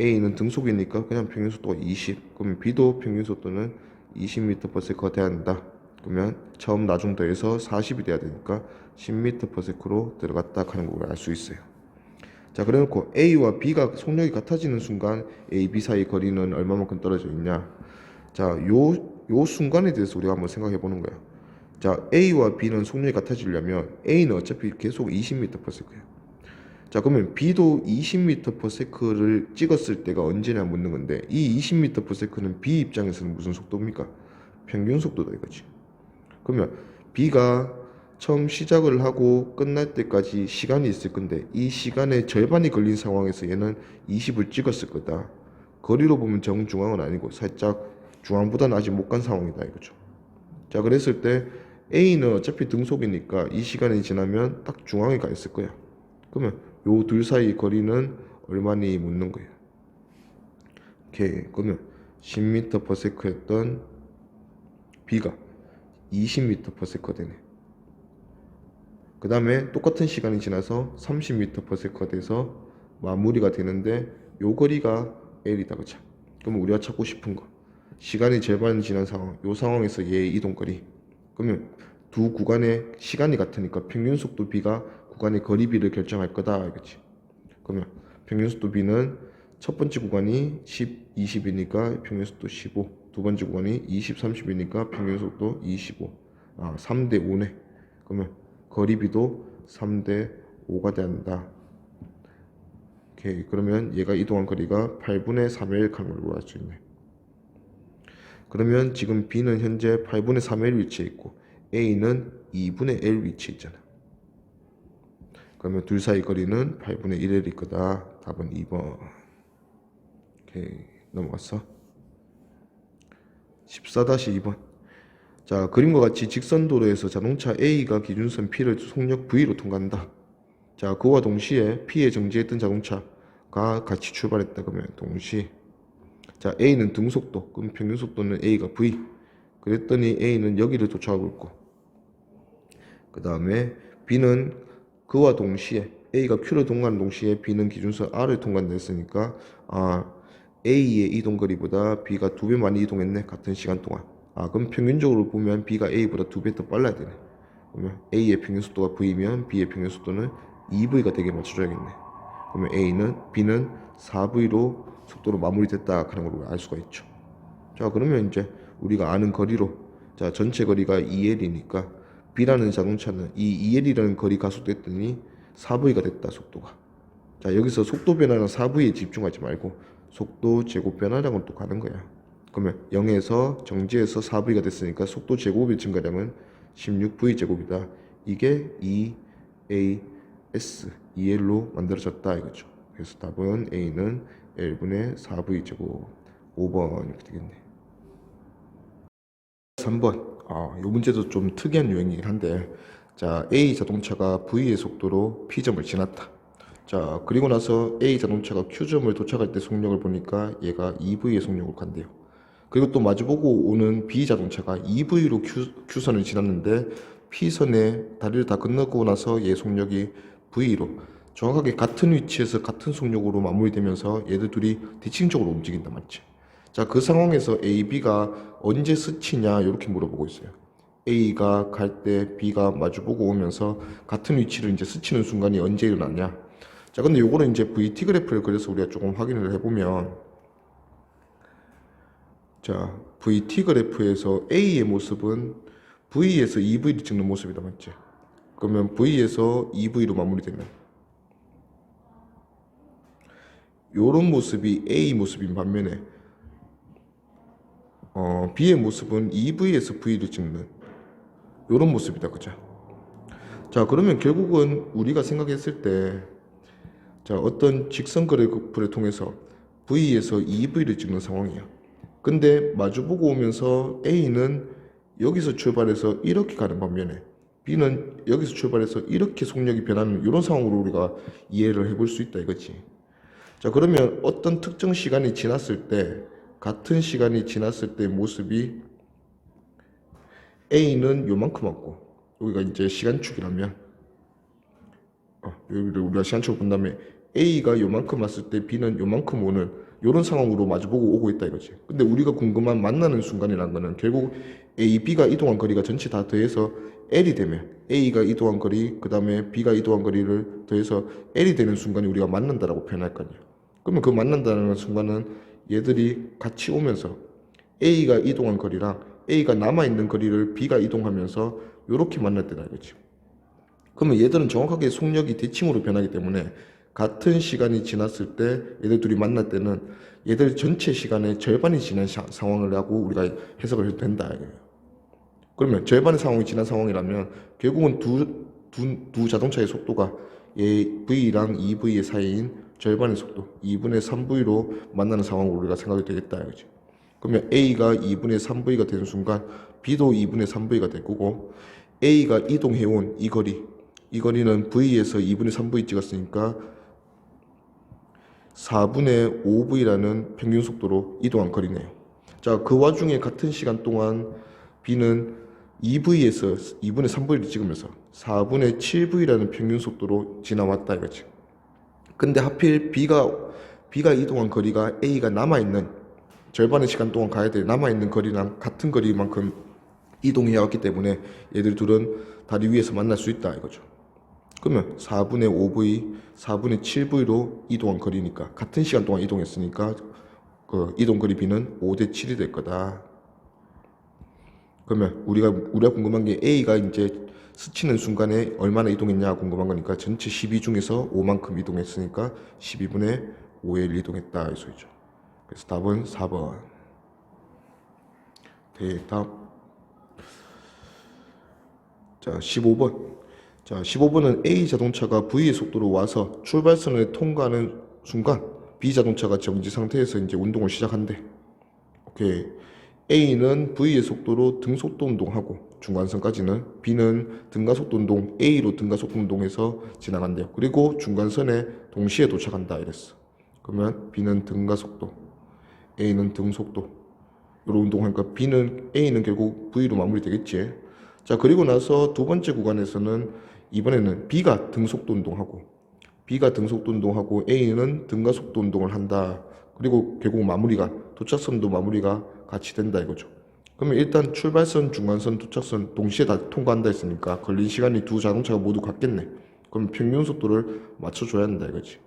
A는 등속이니까 그냥 평균 속도가 20. 그러면 B도 평균 속도는 20m/s가 돼야 한다. 그러면 처음 나중 더해서 40이 돼야 되니까 10m/s로 들어갔다 하는 걸 알 수 있어요. 자, 그래놓고 A와 B가 속력이 같아지는 순간 A, B 사이 거리는 얼마만큼 떨어져 있냐. 자, 요 순간에 대해서 우리가 한번 생각해 보는 거야. 자, A와 B는 속력이 같아지려면 A는 어차피 계속 20m/s야. 자, 그러면 B도 20m/s를 찍었을 때가 언제냐 묻는 건데, 이 20m/s는 B 입장에서는 무슨 속도입니까? 평균 속도다 이거지. 그러면 B가 처음 시작을 하고 끝날 때까지 시간이 있을 건데, 이 시간의 절반이 걸린 상황에서 얘는 20을 찍었을 거다. 거리로 보면 정중앙은 아니고 살짝 중앙보다는 아직 못 간 상황이다 이거죠. 자, 그랬을 때 A는 어차피 등속이니까 이 시간이 지나면 딱 중앙에 가 있을 거야. 그러면 요 둘 사이 거리는 얼마니 묻는 거예요. 오케이. 그러면 10m/s였던 B가 20m/s가 되네. 그 다음에 똑같은 시간이 지나서 30m/s가 돼서 마무리가 되는데 요 거리가 L이다. 그쵸? 그러면 우리가 찾고 싶은 거, 시간이 절반 지난 상황, 요 상황에서 얘의 이동거리. 그러면 두 구간의 시간이 같으니까 평균 속도 B가 구간의 거리 B를 결정할 거다 알겠지? 그러면 평균 속도 B는 첫 번째 구간이 10, 20이니까 평균 속도 15, 두 번째 구간이 20, 30이니까 평균 속도 25. 3대 5네. 그러면 거리 B도 3대 5가 된다. 오케이. 그러면 얘가 이동한 거리가 8분의 3의 1 하는 걸로 알 수 있네. 그러면 지금 B는 현재 8분의 3의 1 위치에 있고 A는 2분의 1 위치에 있잖아. 그러면 둘 사이 거리는 8분의 1일 거다. 답은 2번. 오케이, 넘어갔어. 14-2번. 자, 그림과 같이 직선 도로에서 자동차 A가 기준선 P를 속력 V로 통과한다. 자, 그와 동시에 P에 정지했던 자동차가 같이 출발했다. 그러면 동시. 자, A는 등속도, 그럼 평균 속도는 A가 V. 그랬더니 A는 여기를 도착하고 있고, 그 다음에 B는 그와 동시에 A가 Q를 통과하는 동시에 B는 기준선 R을 통과한다 했으니까 A의 이동거리보다 B가 2배 많이 이동했네. 같은 시간 동안. 그럼 평균적으로 보면 B가 A보다 2배 더 빨라야 되네. 그러면 A의 평균 속도가 V면 B의 평균 속도는 2V가 되게 맞춰줘야겠네. 그러면 B는 4V로 속도로 마무리됐다 하는 걸 알 수가 있죠. 자, 그러면 이제 우리가 아는 거리로, 자, 전체 거리가 2L이니까 B라는 자동차는 이 2L이라는 거리 가속됐더니 4V가 됐다, 속도가. 자, 여기서 속도 변화랑 4V에 집중하지 말고 속도 제곱 변화량을 또 가는 거야. 그러면 0에서 정지에서 4V가 됐으니까 속도 제곱의 증가량은 16V 제곱이다. 이게 2AS, 2L로 만들어졌다 이거죠. 그래서 답은 A는 L분의 4V 제곱. 5번 이렇게 되겠네. 3번. 이 문제도 좀 특이한 유형이긴 한데, 자, A 자동차가 V의 속도로 P점을 지났다. 자, 그리고 나서 A 자동차가 Q점을 도착할 때 속력을 보니까 얘가 2V의 속력을 간대요. 그리고 또 마주보고 오는 B 자동차가 2V로 Q선을 지났는데 P선에 다리를 다 건너고 나서 얘 속력이 V로 정확하게 같은 위치에서 같은 속력으로 마무리되면서 얘들 둘이 뒤층적으로 움직인단 말이지. 자, 그 상황에서 A, B가 언제 스치냐 이렇게 물어보고 있어요. A가 갈 때 B가 마주보고 오면서 같은 위치를 이제 스치는 순간이 언제 일어나냐. 자, 근데 요거는 이제 VT 그래프를 그래서 우리가 조금 확인을 해보면, 자, VT 그래프에서 A의 모습은 V에서 2V를 찍는 모습이다 맞지? 그러면 V에서 2V로 마무리되면 요런 모습이 A 모습인 반면에 B의 모습은 EV에서 V를 찍는 이런 모습이다, 그죠? 자, 그러면 결국은 우리가 생각했을 때, 자, 어떤 직선 그래프를 통해서 V에서 EV를 찍는 상황이야. 근데 마주보고 오면서 A는 여기서 출발해서 이렇게 가는 반면에 B는 여기서 출발해서 이렇게 속력이 변하는 이런 상황으로 우리가 이해를 해볼 수 있다 이거지. 자, 그러면 어떤 특정 시간이 지났을 때, 같은 시간이 지났을 때 모습이 A는 요만큼 왔고, 여기가 이제 시간축이라면, 여기를 우리가 시간축을 본 다음에 A가 요만큼 왔을 때 B는 요만큼 오는 이런 상황으로 마주보고 오고 있다 이거지. 근데 우리가 궁금한 만나는 순간이라는 거는 결국 A, B가 이동한 거리가 전체 다 더해서 L이 되면 A가 이동한 거리, 그 다음에 B가 이동한 거리를 더해서 L이 되는 순간이 우리가 만난다라고 표현할 거 아니야. 그러면 그 만난다는 순간은 얘들이 같이 오면서 A가 이동한 거리랑 A가 남아있는 거리를 B가 이동하면서 이렇게 만날 때다 이거지. 그러면 얘들은 정확하게 속력이 대칭으로 변하기 때문에 같은 시간이 지났을 때 얘들 둘이 만날 때는 얘들 전체 시간의 절반이 지난 상황을 하고 우리가 해석을 해도 된다 이거예요. 그러면 절반의 상황이 지난 상황이라면 결국은 두 자동차의 속도가 V랑 EV의 사이인 절반의 속도 2분의 3V로 만나는 상황으로 우리가 생각이 되겠다 이거지. 그러면 A가 2분의 3V가 되는 순간 B도 2분의 3V가 될 거고, A가 이동해온 이 거리는 V에서 2분의 3V 찍었으니까 4분의 5V라는 평균 속도로 이동한 거리네요. 자, 그 와중에 같은 시간 동안 B는 2V에서 2분의 3V를 찍으면서 4분의 7V라는 평균 속도로 지나왔다 이거지. 근데 하필 B가 이동한 거리가 A가 남아있는 절반의 시간 동안 가야 될 남아있는 거리랑 같은 거리만큼 이동해 왔기 때문에 얘들 둘은 다리 위에서 만날 수 있다 이거죠. 그러면 4분의 5V, 4분의 7V로 이동한 거리니까 같은 시간 동안 이동했으니까 그 이동 거리 B는 5대 7이 될 거다. 그러면 우리가 궁금한 게 A가 이제 스치는 순간에 얼마나 이동했냐 궁금한 거니까 전체 12 중에서 5만큼 이동했으니까 12분의 5의 1 이동했다 이 소리죠. 그래서 답은 4번. 대답. 자, 15번. 자, 15번은 A 자동차가 V의 속도로 와서 출발선을 통과하는 순간 B 자동차가 정지 상태에서 이제 운동을 시작한대. 오케이. A는 V의 속도로 등속도 운동하고 중간선까지는, B는 등가속도 운동, A로 등가속도 운동해서 지나간대요. 그리고 중간선에 동시에 도착한다 이랬어. 그러면 B는 등가속도, A는 등속도 이런 운동하니까 A는 결국 V로 마무리되겠지. 자, 그리고 나서 두 번째 구간에서는 이번에는 B가 등속도 운동하고 A는 등가속도 운동을 한다. 그리고 결국 도착선도 마무리가 같이 된다 이거죠. 그러면 일단 출발선, 중간선, 도착선 동시에 다 통과한다 했으니까 걸린 시간이 두 자동차가 모두 같겠네. 그럼 평균 속도를 맞춰줘야 한다 이거지.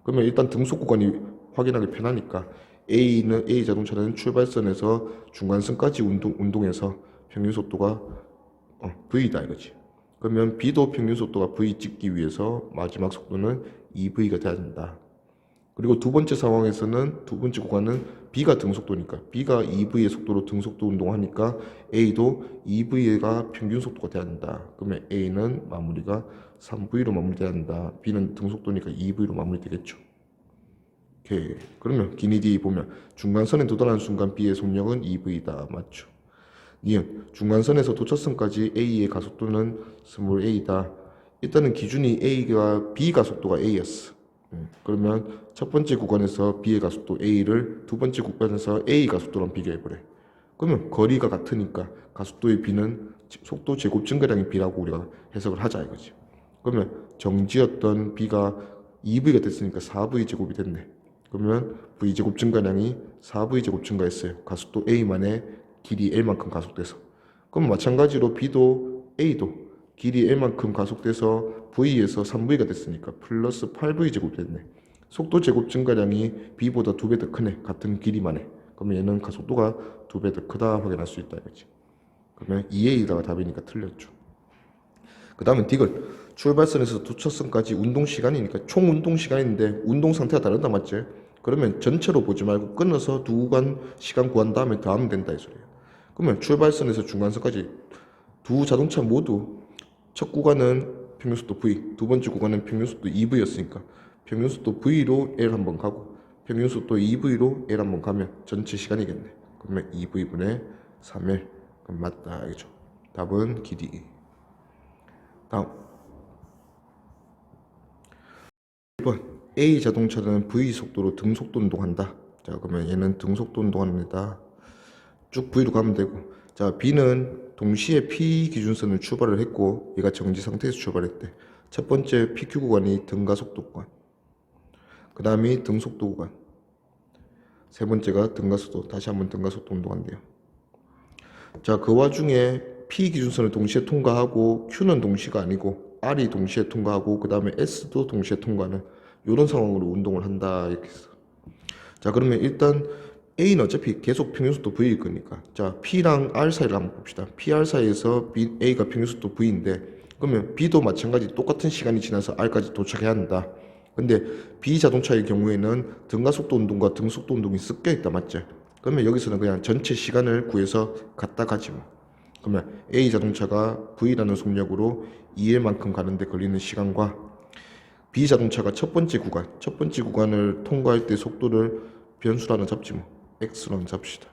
그러면 일단 등속 구간이 확인하기 편하니까 A 자동차는 출발선에서 중간선까지 운동해서 평균 속도가 V다 이거지. 그러면 B도 평균 속도가 V 찍기 위해서 마지막 속도는 2V가 돼야 된다. 그리고 두 번째 상황에서는 두 번째 구간은 B가 등속도니까 B가 2V의 속도로 등속도 운동하니까 A도 2V가 평균 속도가 돼야 된다. 그러면 A는 마무리가 3V로 마무리돼야 된다. B는 등속도니까 2V로 마무리되겠죠. 오케이. 그러면 기니디 보면 중간선에 도달하는 순간 B의 속력은 2V다. 맞죠? 니은 중간선에서 도착선까지 A의 가속도는 스몰 a다. 일단은 기준이 B 가속도가 A였어. 그러면 첫 번째 구간에서 B의 가속도 A를 두 번째 구간에서 A 가속도랑 비교해보래. 그러면 거리가 같으니까 가속도의 B는 속도 제곱 증가량의 B라고 우리가 해석을 하자 이거지. 그러면 정지였던 B가 2V가 됐으니까 4V 제곱이 됐네. 그러면 V 제곱 증가량이 4V 제곱 증가했어요. 가속도 A만의 길이 L만큼 가속돼서. 그럼 마찬가지로 B도 A도 길이 L만큼 가속돼서 V에서 3V가 됐으니까 플러스 8V 제곱 됐네. 속도 제곱 증가량이 B보다 2배 더 크네. 같은 길이만에. 그러면 얘는 가속도가 2배 더 크다 확인할 수 있다 이거지. 그러면 2A가 답이니까 틀렸죠. 그 다음은 딕은 출발선에서 도착선까지 운동 시간이니까 총 운동 시간인데 운동 상태가 다르다 맞지? 그러면 전체로 보지 말고 끊어서 두 구간 시간 구한 다음에 더하면 된다 이 소리예요. 그러면 출발선에서 중간선까지 두 자동차 모두 첫 구간은 평균속도 V, 두 번째 구간은 평균속도 2V였으니까 평균속도 V로 L 한번 가고 평균속도 2V로 L 한번 가면 전체 시간이겠네. 그러면 2V분의 3L. 그럼 맞다 알겠죠? 답은 길이. 다음 1번 A 자동차는 V 속도로 등속도 운동한다. 자 그러면 얘는 등속도 운동합니다. 쭉 V로 가면 되고, 자 B는 동시에 P 기준선을 출발을 했고 얘가 정지 상태에서 출발했대. 첫 번째 PQ 구간이 등가속도 구간, 그 다음이 등속도 구간, 세 번째가 등가속도, 다시 한번 등가속도 운동한대요. 자 그 와중에 P 기준선을 동시에 통과하고 Q는 동시가 아니고 R이 동시에 통과하고 그 다음에 S도 동시에 통과하는 이런 상황으로 운동을 한다 이렇게 했어. 자 그러면 일단 A는 어차피 계속 평균속도 V일 거니까, 자 P랑 R 사이를 한번 봅시다. PR 사이에서 A가 평균속도 V인데 그러면 B도 마찬가지 똑같은 시간이 지나서 R까지 도착해야 한다. 근데 B 자동차의 경우에는 등가속도 운동과 등속도 운동이 섞여 있다 맞지? 그러면 여기서는 그냥 전체 시간을 구해서 갖다 가지 뭐. 그러면 A 자동차가 V라는 속력으로 2일만큼 가는데 걸리는 시간과 B 자동차가 첫 번째 구간을 통과할 때 속도를 변수로 하나 잡지 뭐. X로 하나 잡시다.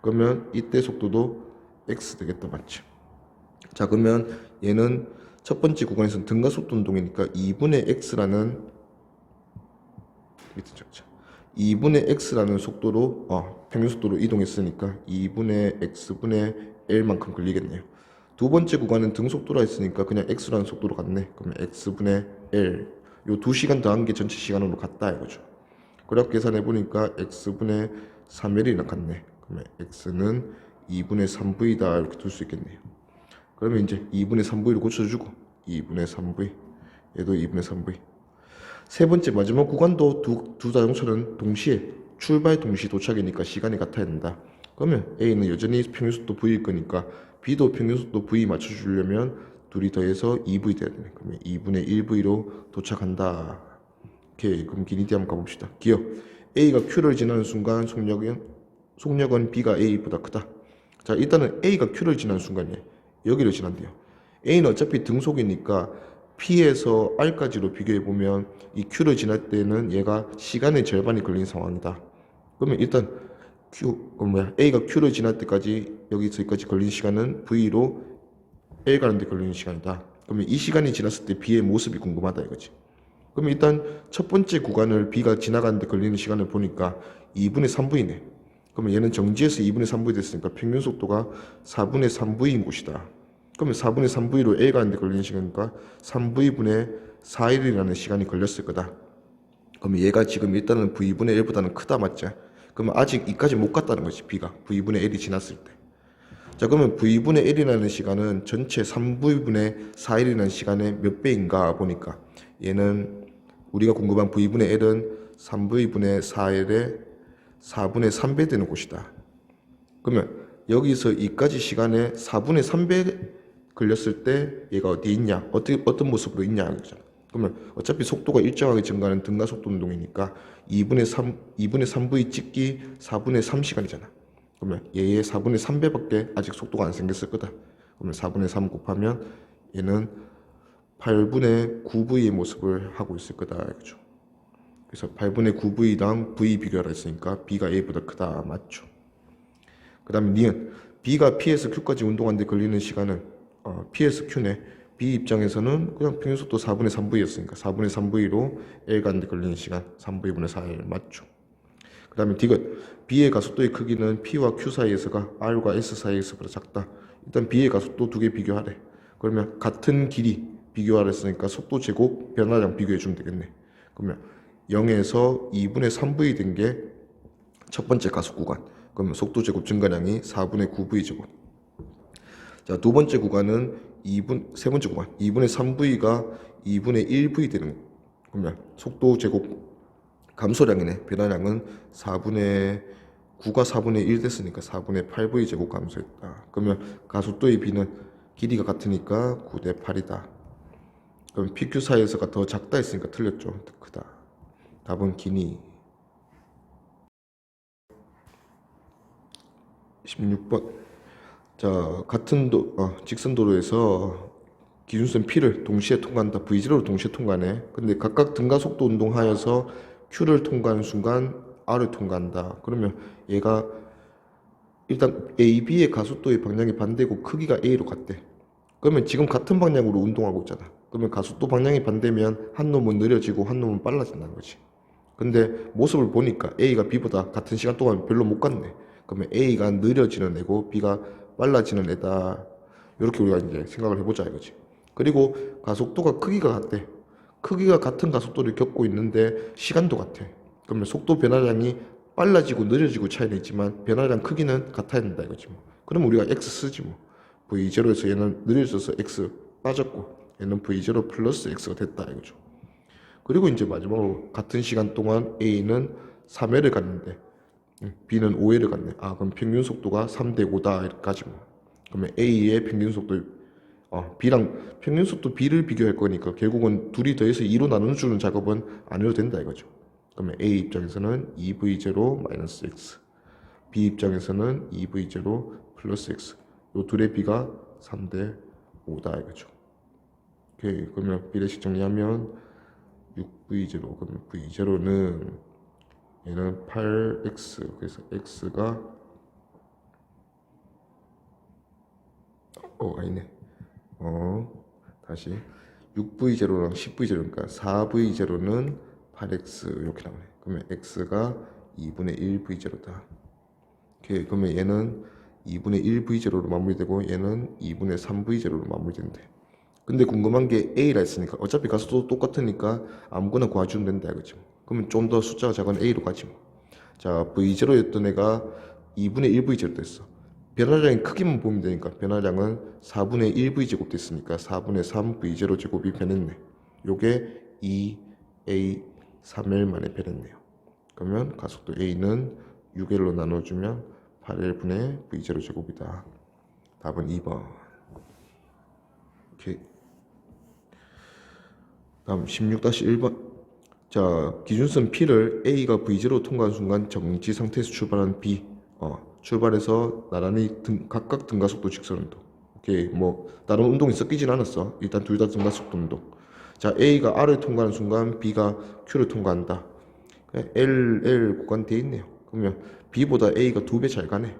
그러면 이때 속도도 X 되겠다 맞지? 자 그러면 얘는 첫 번째 구간에서는 등가속도 운동이니까 2분의 X라는 밑에 적자. 2분의 X라는 속도로 평균속도로 이동했으니까 2분의 X분의 L만큼 걸리겠네요. 두 번째 구간은 등속도라 했으니까 그냥 X라는 속도로 갔네. 그러면 X분의 L 요 2시간 더한 게 전체 시간으로 같다 이거죠. 그래서 계산해 보니까 X분의 3L이랑 같네. 그러면 X는 2분의 3V다 이렇게 둘 수 있겠네요. 그러면 이제 2분의 3V로 고쳐주고 2분의 3V 얘도 2분의 3V. 세 번째 마지막 구간도 두 자동차는 동시에 출발 동시 도착이니까 시간이 같아야 된다. 그러면 A는 여전히 평균속도 V일 거니까 B도 평균속도 V 맞춰주려면 둘이 더해서 2V 돼야 되네. 그러면 2분의 1V로 도착한다. 오케이. 그럼 기니디 한번 가봅시다. 기억. A가 Q를 지나는 순간 속력은 B가 A보다 크다. 자 일단은 A가 Q를 지나는 순간이에요. 여기를 지난대요. A는 어차피 등속이니까 P에서 R까지로 비교해보면 이 Q를 지날 때는 얘가 시간의 절반이 걸린 상황이다. 그러면 일단 A가 Q를 지날 때까지 여기서 여기까지 걸린 시간은 V로 L 가는 데 걸리는 시간이다. 그러면 이 시간이 지났을 때 B의 모습이 궁금하다 이거지. 그러면 일단 첫 번째 구간을 B가 지나가는 데 걸리는 시간을 보니까 2분의 3V네. 그러면 얘는 정지에서 2분의 3V 됐으니까 평균 속도가 4분의 3V인 곳이다. 그러면 4분의 3V로 L 가는 데 걸리는 시간이니까 3V분의 4L이라는 시간이 걸렸을 거다. 그러면 얘가 지금 일단은 V분의 L보다는 크다 맞지? 그러면 아직 2까지 못 갔다는 거지 B가 V분의 L이 지났을 때. 자 그러면 V분의 L이라는 시간은 전체 3V분의 4L이라는 시간의 몇 배인가 보니까 얘는 우리가 궁금한 V분의 L은 3V분의 4L의 4분의 3배 되는 곳이다. 그러면 여기서 이까지 시간에 4분의 3배 걸렸을 때 얘가 어디 있냐? 어떤 모습으로 있냐? 그러잖아. 그러면 어차피 속도가 일정하게 증가하는 등가속도 운동이니까 2분의 3V 찍기 4분의 3시간이잖아. 그러면 얘의 4분의 3배밖에 아직 속도가 안 생겼을 거다. 그러면 4분의 3 곱하면 얘는 8분의 9V의 모습을 하고 있을 거다. 그죠? 그래서 8분의 9V당 V 비교하라 했으니까 B가 A보다 크다. 맞죠? 그 다음에 니은 B가 P에서 Q까지 운동하는데 걸리는 시간은 P에서 Q네. B 입장에서는 그냥 평균속도 4분의 3V였으니까 4분의 3V로 L 가는데 걸리는 시간 3V분의 4L 맞죠? 그 다음에 디귿 B의 가속도의 크기는 P와 Q 사이에서가 R과 S 사이에서보다 작다. 일단 B의 가속도 두 개 비교하래. 그러면 같은 길이 비교하라 했으니까 속도 제곱 변화량 비교해주면 되겠네. 그러면 0에서 2분의 3V 된 게 첫 번째 가속 구간. 그러면 속도 제곱 증가량이 4분의 9V 제곱. 자, 두 번째 구간은 세 번째 구간 2분의 3V가 2분의 1V 되는 거. 그러면 속도 제곱 감소량이네. 변화량은 4분의 9가 4분의 1 됐으니까 4분의 8V 제곱 감소했다. 그러면 가속도의 B는 길이가 같으니까 9대 8이다. 그럼 PQ 사이에서가 더 작다 했으니까 틀렸죠. 더 크다. 답은 기니. 16번. 자, 같은 직선 도로에서 기준선 P를 동시에 통과한다. V0로 동시에 통과하네. 근데 각각 등가속도 운동하여서 Q를 통과하는 순간 R을 통과한다. 그러면 얘가 일단 A, B의 가속도의 방향이 반대고 크기가 A로 같대. 그러면 지금 같은 방향으로 운동하고 있잖아. 그러면 가속도 방향이 반대면 한 놈은 느려지고 한 놈은 빨라진다는 거지. 근데 모습을 보니까 A가 B보다 같은 시간 동안 별로 못 갔네. 그러면 A가 느려지는 애고 B가 빨라지는 애다. 이렇게 우리가 이제 생각을 해보자 이거지. 그리고 가속도가 크기가 같대. 크기가 같은 가속도를 겪고 있는데 시간도 같아. 그러면 속도 변화량이 빨라지고 느려지고 차이는 있지만 변화량 크기는 같아야 된다 이거지 뭐. 그러면 우리가 X 쓰지 뭐. V0에서 얘는 느려져서 X 빠졌고 얘는 V0 플러스 X가 됐다 이거죠. 그리고 이제 마지막으로 같은 시간 동안 A는 3회를 갔는데 B는 5회를 갔네. 아 그럼 평균 속도가 3대 5다 이렇게까지 뭐. 그러면 A의 평균 속도 B랑 평균 속도 B를 비교할 거니까 결국은 둘이 더해서 2로 나눠주는 작업은 안 해도 된다 이거죠. 그러면 A 입장에서는 2V0-X, B 입장에서는 2V0 플러스 X. 요 둘의 B가 3대 5다 이거죠. 오케이. 그러면 비례식 정리하면 6V0, 그러면 V0는 얘는 8X, 그래서 X가 아니네. 다시 6V0랑 10V0니까 4V0는 8X 이렇게 나오네. 그러면 X가 2분의 1V0다. 오케이. 그러면 얘는 2분의 1V0로 마무리되고 얘는 2분의 3V0로 마무리된대. 근데 궁금한 게 A라 했으니까 어차피 가속도 똑같으니까 아무거나 구해주면 된다 이거지. 그러면 좀 더 숫자가 작은 A로 가지 뭐. 자, V0였던 애가 2분의 1V0 됐어. 변화량의 크기만 보면 되니까 변화량은 4분의 1V제곱 됐으니까 4분의 3V0 제곱이 변했네. 요게 2A 3L 만에 변했네요. 그러면 가속도 A는 6L로 나눠주면 8L분의 V0 제곱이다. 답은 2번. 오케이. 다음 16-1번. 자, 기준선 P를 A가 V0로 통과한 순간 정지 상태에서 출발한 B. 출발해서 나란히 각각 등가속도 직선 운동. 오케이. 뭐 다른 운동이 섞이진 않았어. 일단 둘 다 등가속도 운동. 자, A가 R을 통과하는 순간 B가 Q를 통과한다. L 구간 돼 있네요. 그러면 B보다 A가 2배 잘 가네.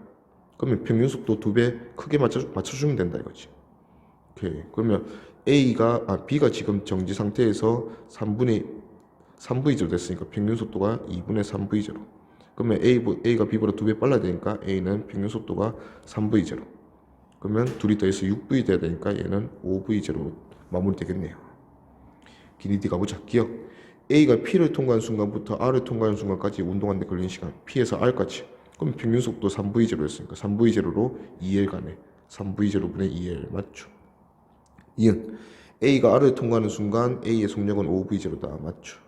그러면 평균 속도 2배 크게 맞춰주면 된다 이거지. 오케이. 그러면 B가 지금 정지 상태에서 3V0 됐으니까 평균 속도가 2분의 3V0. 그러면 A가 B보다 2배 빨라야 되니까 A는 평균 속도가 3V0. 그러면 둘이 더해서 6V 돼야 되니까 얘는 5V0로 마무리되겠네요. 기니디 가보자. 기억. A가 P를 통과한 순간부터 R을 통과하는 순간까지 운동하는데 걸리는 시간 P에서 R까지. 그럼 평균 속도 3V0였으니까 3V0로 2L 가네. 3V0분의 2L 맞죠? 이은 A가 R을 통과하는 순간 A의 속력은 5V0다 맞죠?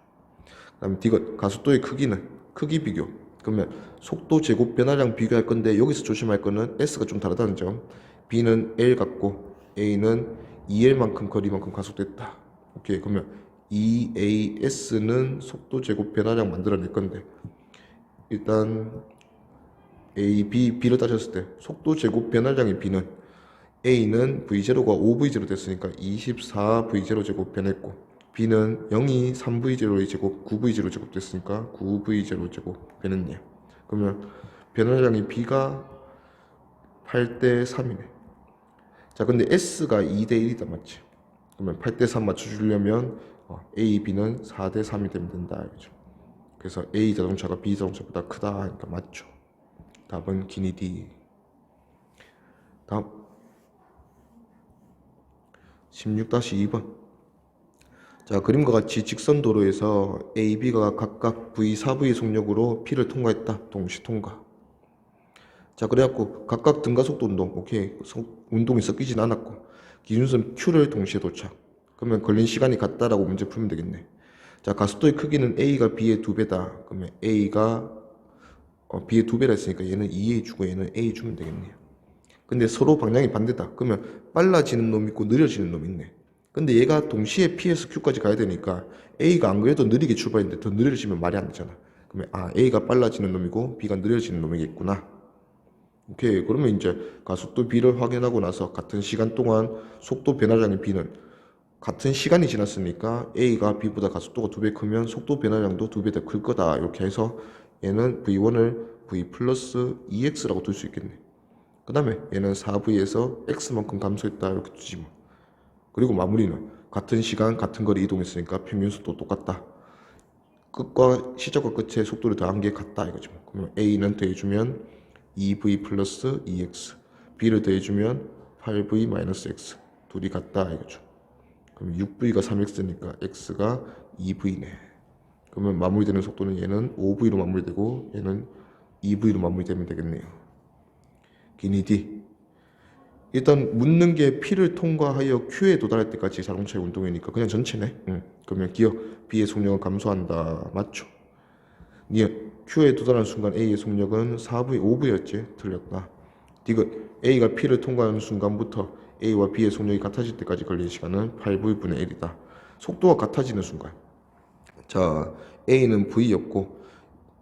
다음 D가 가속도의 크기 비교. 그러면 속도 제곱 변화량 비교할 건데 여기서 조심할 거는 S가 좀 다르다는 점. B는 L 같고 A는 2L만큼 거리만큼 가속됐다. 오케이. 그러면 EAS는 속도 제곱 변화량 만들어낼 건데 일단 B를 따졌을 때 속도 제곱 변화량의 B는 A는 V0가 5V0 됐으니까 24V0 제곱 변했고 B는 0이 3V0의 제곱 9V0 제곱 됐으니까 9V0 제곱 변했네요. 그러면 변화량이 B가 8대 3이네. 자, 근데 S가 2대 1이다 맞지? 그러면 8대 3 맞춰주려면 A, B는 4대 3이 되면 된다 이거죠. 그래서 A 자동차가 B 자동차보다 크다 하니까 맞죠. 답은 기니 D. 다음 16-2번. 자, 그림과 같이 직선 도로에서 A, B가 각각 V, 4V의 속력으로 P를 통과했다. 동시 통과. 자, 그래갖고 각각 등가속도 운동. 오케이. 운동이 섞이진 않았고 기준선 Q를 동시에 도착. 그러면 걸린 시간이 같다라고 문제 풀면 되겠네. 자, 가속도의 크기는 A가 B의 2배다. 그러면 A가 B의 2배라 했으니까 얘는 2A 주고 얘는 A 주면 되겠네요. 근데 서로 방향이 반대다. 그러면 빨라지는 놈 있고 느려지는 놈 있네. 근데 얘가 동시에 P에서 Q까지 가야 되니까 A가 안 그래도 느리게 출발했는데 더 느려지면 말이 안 되잖아. 그러면 A가 빨라지는 놈이고 B가 느려지는 놈이겠구나. 오케이. 그러면 이제 가속도 B를 확인하고 나서 같은 시간 동안 속도 변화량의 B는 같은 시간이 지났으니까 A가 B보다 가속도가 2배 크면 속도 변화량도 2배 더 클 거다. 이렇게 해서 얘는 V1을 V 플러스 2X라고 둘 수 있겠네. 그 다음에 얘는 4V에서 X만큼 감소했다. 이렇게 두지 뭐. 그리고 마무리는 같은 시간 같은 거리 이동했으니까 평균 속도 똑같다. 끝과 시작과 끝의 속도를 더한 게 같다 이거죠. 그러면 A는 더해주면 2V 플러스 2X, B를 더해주면 8V 마이너스 X, 둘이 같다 이거죠. 그럼 6V가 3X니까 X가 2V네. 그러면 마무리되는 속도는 얘는 5V로 마무리되고 얘는 2V로 마무리되면 되겠네요. 기니 D. 일단 묻는 게 P를 통과하여 Q에 도달할 때까지 자동차의 운동이니까 그냥 전체네. 그러면 기어 B의 속력은 감소한다. 맞죠? Q에 도달하는 순간 A의 속력은 4V, 5V였지? 틀렸다. 디귿 A가 P를 통과하는 순간부터 A와 B의 속력이 같아질 때까지 걸리는 시간은 8V분의 1이다. 속도가 같아지는 순간. 자, A는 V였고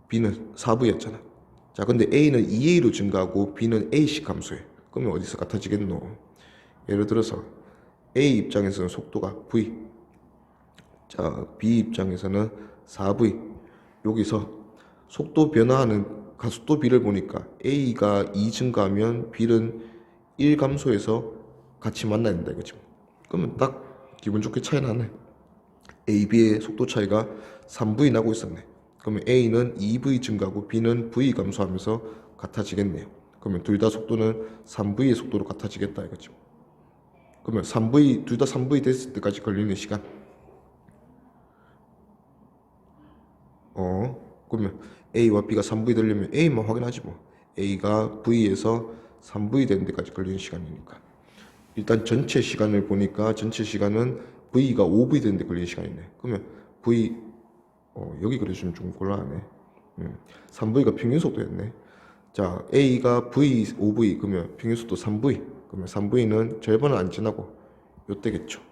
B는 4V였잖아. 자, 근데 A는 2A로 증가하고 B는 A씩 감소해. 그러면 어디서 같아지겠노? 예를 들어서 A 입장에서는 속도가 V. 자, B 입장에서는 4V. 여기서 속도 변화하는 가속도 B를 보니까 A가 2 증가하면 B는 1 감소해서 같이 만나야 된다 이거지. 그러면 딱 기분 좋게 차이 나네. A, B의 속도 차이가 3V 나고 있었네. 그러면 A는 2V 증가하고 B는 V 감소하면서 같아지겠네요. 그러면 둘 다 속도는 3V의 속도로 같아지겠다 이거죠. 그러면 3V, 둘 다 3V 됐을 때까지 걸리는 시간. 그러면 A와 B가 3V 되려면 A만 확인하지 뭐. A가 V에서 3V 되는 데까지 걸리는 시간이니까. 일단 전체 시간을 보니까 전체 시간은 V가 5V 되는 데 걸리는 시간이네. 그러면 V, 여기 그려주면 좀 곤란하네. 3V가 평균 속도였네. 자, A가 V 5V 그러면 평균 속도 3V. 그러면 3V는 절반은 안 지나고 요때겠죠.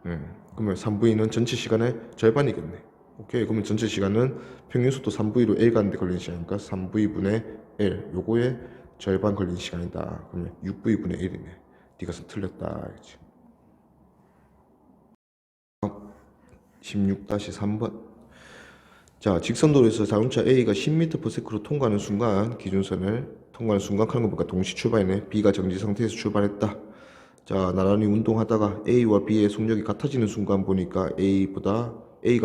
그러면 3V는 전체 시간의 절반이겠네. 오케이. 그러면 전체 시간은 평균 속도 3V로 L 가는데 걸리는 시간이니까 3V분의 L. 요거의 절반 걸리는 시간이다. 그러면 6V분의 1이네. 네가서 틀렸다. 16-3번. 자, 직선도로에서 자동차 A가 10m/s로 통과하는 순간 기준선을 통과하는 순간 하는 거 보니까 동시 출발이네. B가 정지 상태에서 출발했다. 자, 나란히 운동하다가 A와 B의 속력이 같아지는 순간 보니까 A가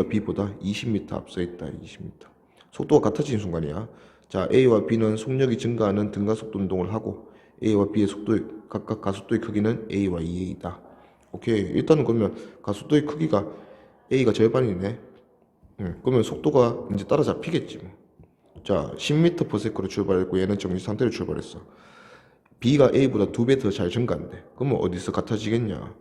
B보다 20m 앞서 있다. 20m. 속도가 같아지는 순간이야. 자, A와 B는 속력이 증가하는 등가속도 운동을 하고 A와 B의 각각 가속도의 크기는 A와 2A다. 오케이. 일단은 그러면 가속도의 크기가 A가 절반이네. 그러면 속도가 이제 따라잡히겠지 뭐. 자, 10m/s로 출발했고 얘는 정지 상태로 출발했어. B가 A보다 2배 더 잘 증가한대. 그러면 어디서 같아지겠냐?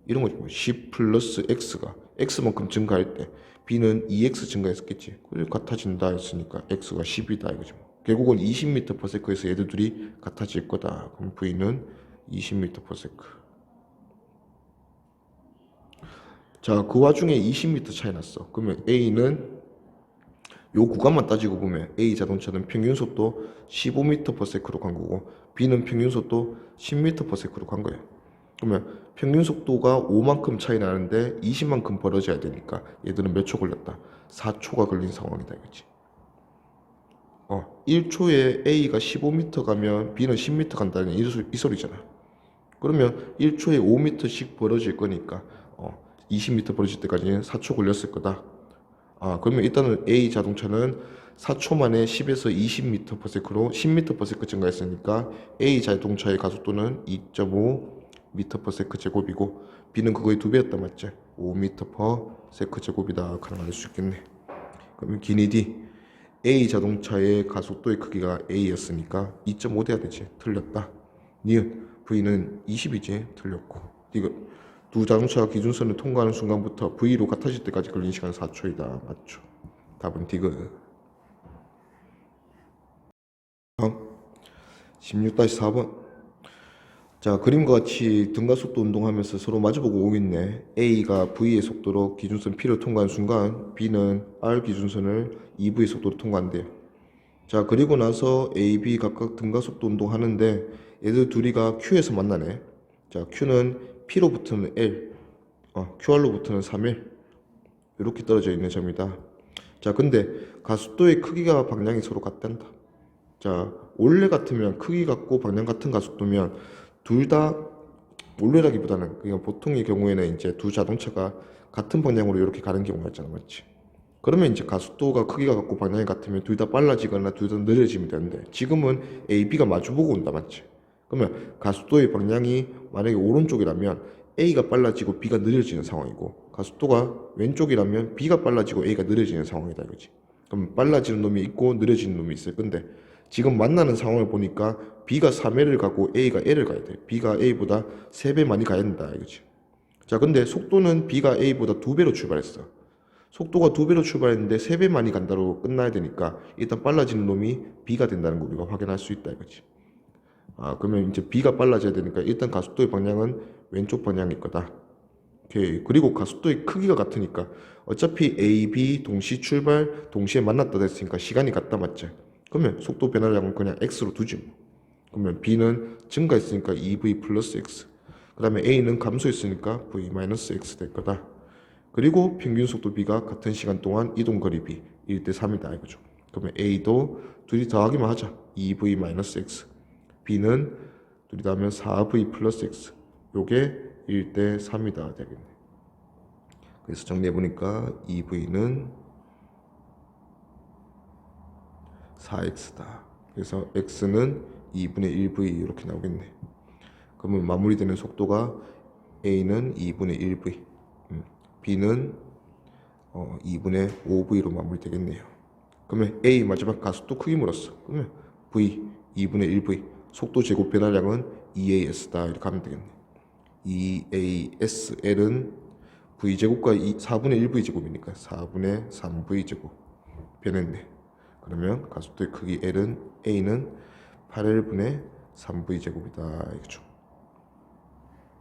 이런 거지 뭐. 10 플러스 X가 X만큼 증가할 때 B는 2X 증가했었겠지. 그래서 같아진다 했으니까 X가 10이다 이거지 뭐. 결국은 20m/s에서 얘들 둘이 같아질 거다. 그럼 V는 20m/s. 자, 그 와중에 20m 차이 났어. 그러면 A는 요 구간만 따지고 보면 A 자동차는 평균 속도 15m/s로 간 거고 B는 평균 속도 10m/s로 간 거예요. 그러면 평균 속도가 5만큼 차이 나는데 20만큼 벌어져야 되니까 얘들은 몇 초 걸렸다? 4초가 걸린 상황이다 이거지. 1초에 A가 15m 가면 B는 10m 간다는 이 소리잖아. 그러면 1초에 5m씩 벌어질 거니까 20m 벌어질 때까지는 4초 걸렸을 거다. 그러면 일단은 A 자동차는 4초 만에 10에서 20m/s로 10m/s 증가했으니까 A 자동차의 가속도는 2.5m/s 제곱이고 B는 그거의 2배였다 맞지? 5m/s 제곱이다. 그럼 알 수 있겠네. 그러면 기니 D. A 자동차의 가속도의 크기가 A였으니까 2.5 돼야 되지. 틀렸다. 니은 V는 20이지. 틀렸고. 이거 두 자동차가 기준선을 통과하는 순간부터 V로 같아질 때까지 걸린 시간은 4초이다. 맞죠? 답은 디귿. 16-4번. 자, 그림과 같이 등가속도 운동하면서 서로 마주보고 오고 있네. A가 V의 속도로 기준선 P를 통과하는 순간 B는 R 기준선을 2V의 속도로 통과한대요. 자, 그리고 나서 A, B 각각 등가속도 운동하는데 얘들 둘이가 Q에서 만나네. 자, Q는 P로 붙으면 L, QR로 붙으면 3L 이렇게 떨어져 있는 점이다. 자, 근데 가속도의 크기가 방향이 서로 같단다. 자, 원래 같으면 크기 같고 방향 같은 가속도면 둘 다 원래라기보다는 그냥 보통의 경우에는 이제 두 자동차가 같은 방향으로 이렇게 가는 경우가 있잖아, 맞지? 그러면 이제 가속도가 크기가 같고 방향이 같으면 둘 다 빨라지거나 둘 다 느려지면 되는데 지금은 A, B가 마주보고 온다, 맞지? 그러면 가속도의 방향이 만약에 오른쪽이라면 A가 빨라지고 B가 느려지는 상황이고 가속도가 왼쪽이라면 B가 빨라지고 A가 느려지는 상황이다 이거지. 그럼 빨라지는 놈이 있고 느려지는 놈이 있을 건데 지금 만나는 상황을 보니까 B가 3L을 가고 A가 L을 가야 돼. B가 A보다 3배 많이 가야 된다 이거지. 자, 근데 속도는 B가 A보다 2배로 출발했어. 속도가 2배로 출발했는데 3배 많이 간다로 끝나야 되니까 일단 빨라지는 놈이 B가 된다는 거 우리가 확인할 수 있다 이거지. 그러면 이제 B가 빨라져야 되니까 일단 가속도의 방향은 왼쪽 방향일 거다. 오케이. 그리고 가속도의 크기가 같으니까 어차피 A, B 동시 출발, 동시에 만났다 됐으니까 시간이 같다, 맞지? 그러면 속도 변화량은 그냥 X로 두지 뭐. 그러면 B는 증가했으니까 2V 플러스 X. 그 다음에 A는 감소했으니까 V 마이너스 X 될 거다. 그리고 평균 속도 B가 같은 시간 동안 이동거리 B 1대 3이다 이거죠. 그러면 A도 둘이 더하기만 하자. 2V 마이너스 X. B는 둘이 더하면 4V 플러스 X. 요게 1대 3이다 되겠네. 그래서 정리해보니까 2V는 4X다. 그래서 X는 2분의 1V 이렇게 나오겠네. 그러면 마무리되는 속도가 A는 2분의 1V, B는 2분의 5V로 마무리되겠네요. 그러면 A 마지막 가속도 크기 물었어. 그러면 V 2분의 1V 속도 제곱 변화량은 EAS다 이렇게 하면 되겠네. EASL은 V제곱과 4분의 1V 제곱이니까 4분의 3V 제곱 변했네. 그러면 가속도의 크기 L은 A는 8L분의 3V 제곱이다 이거죠.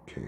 오케이.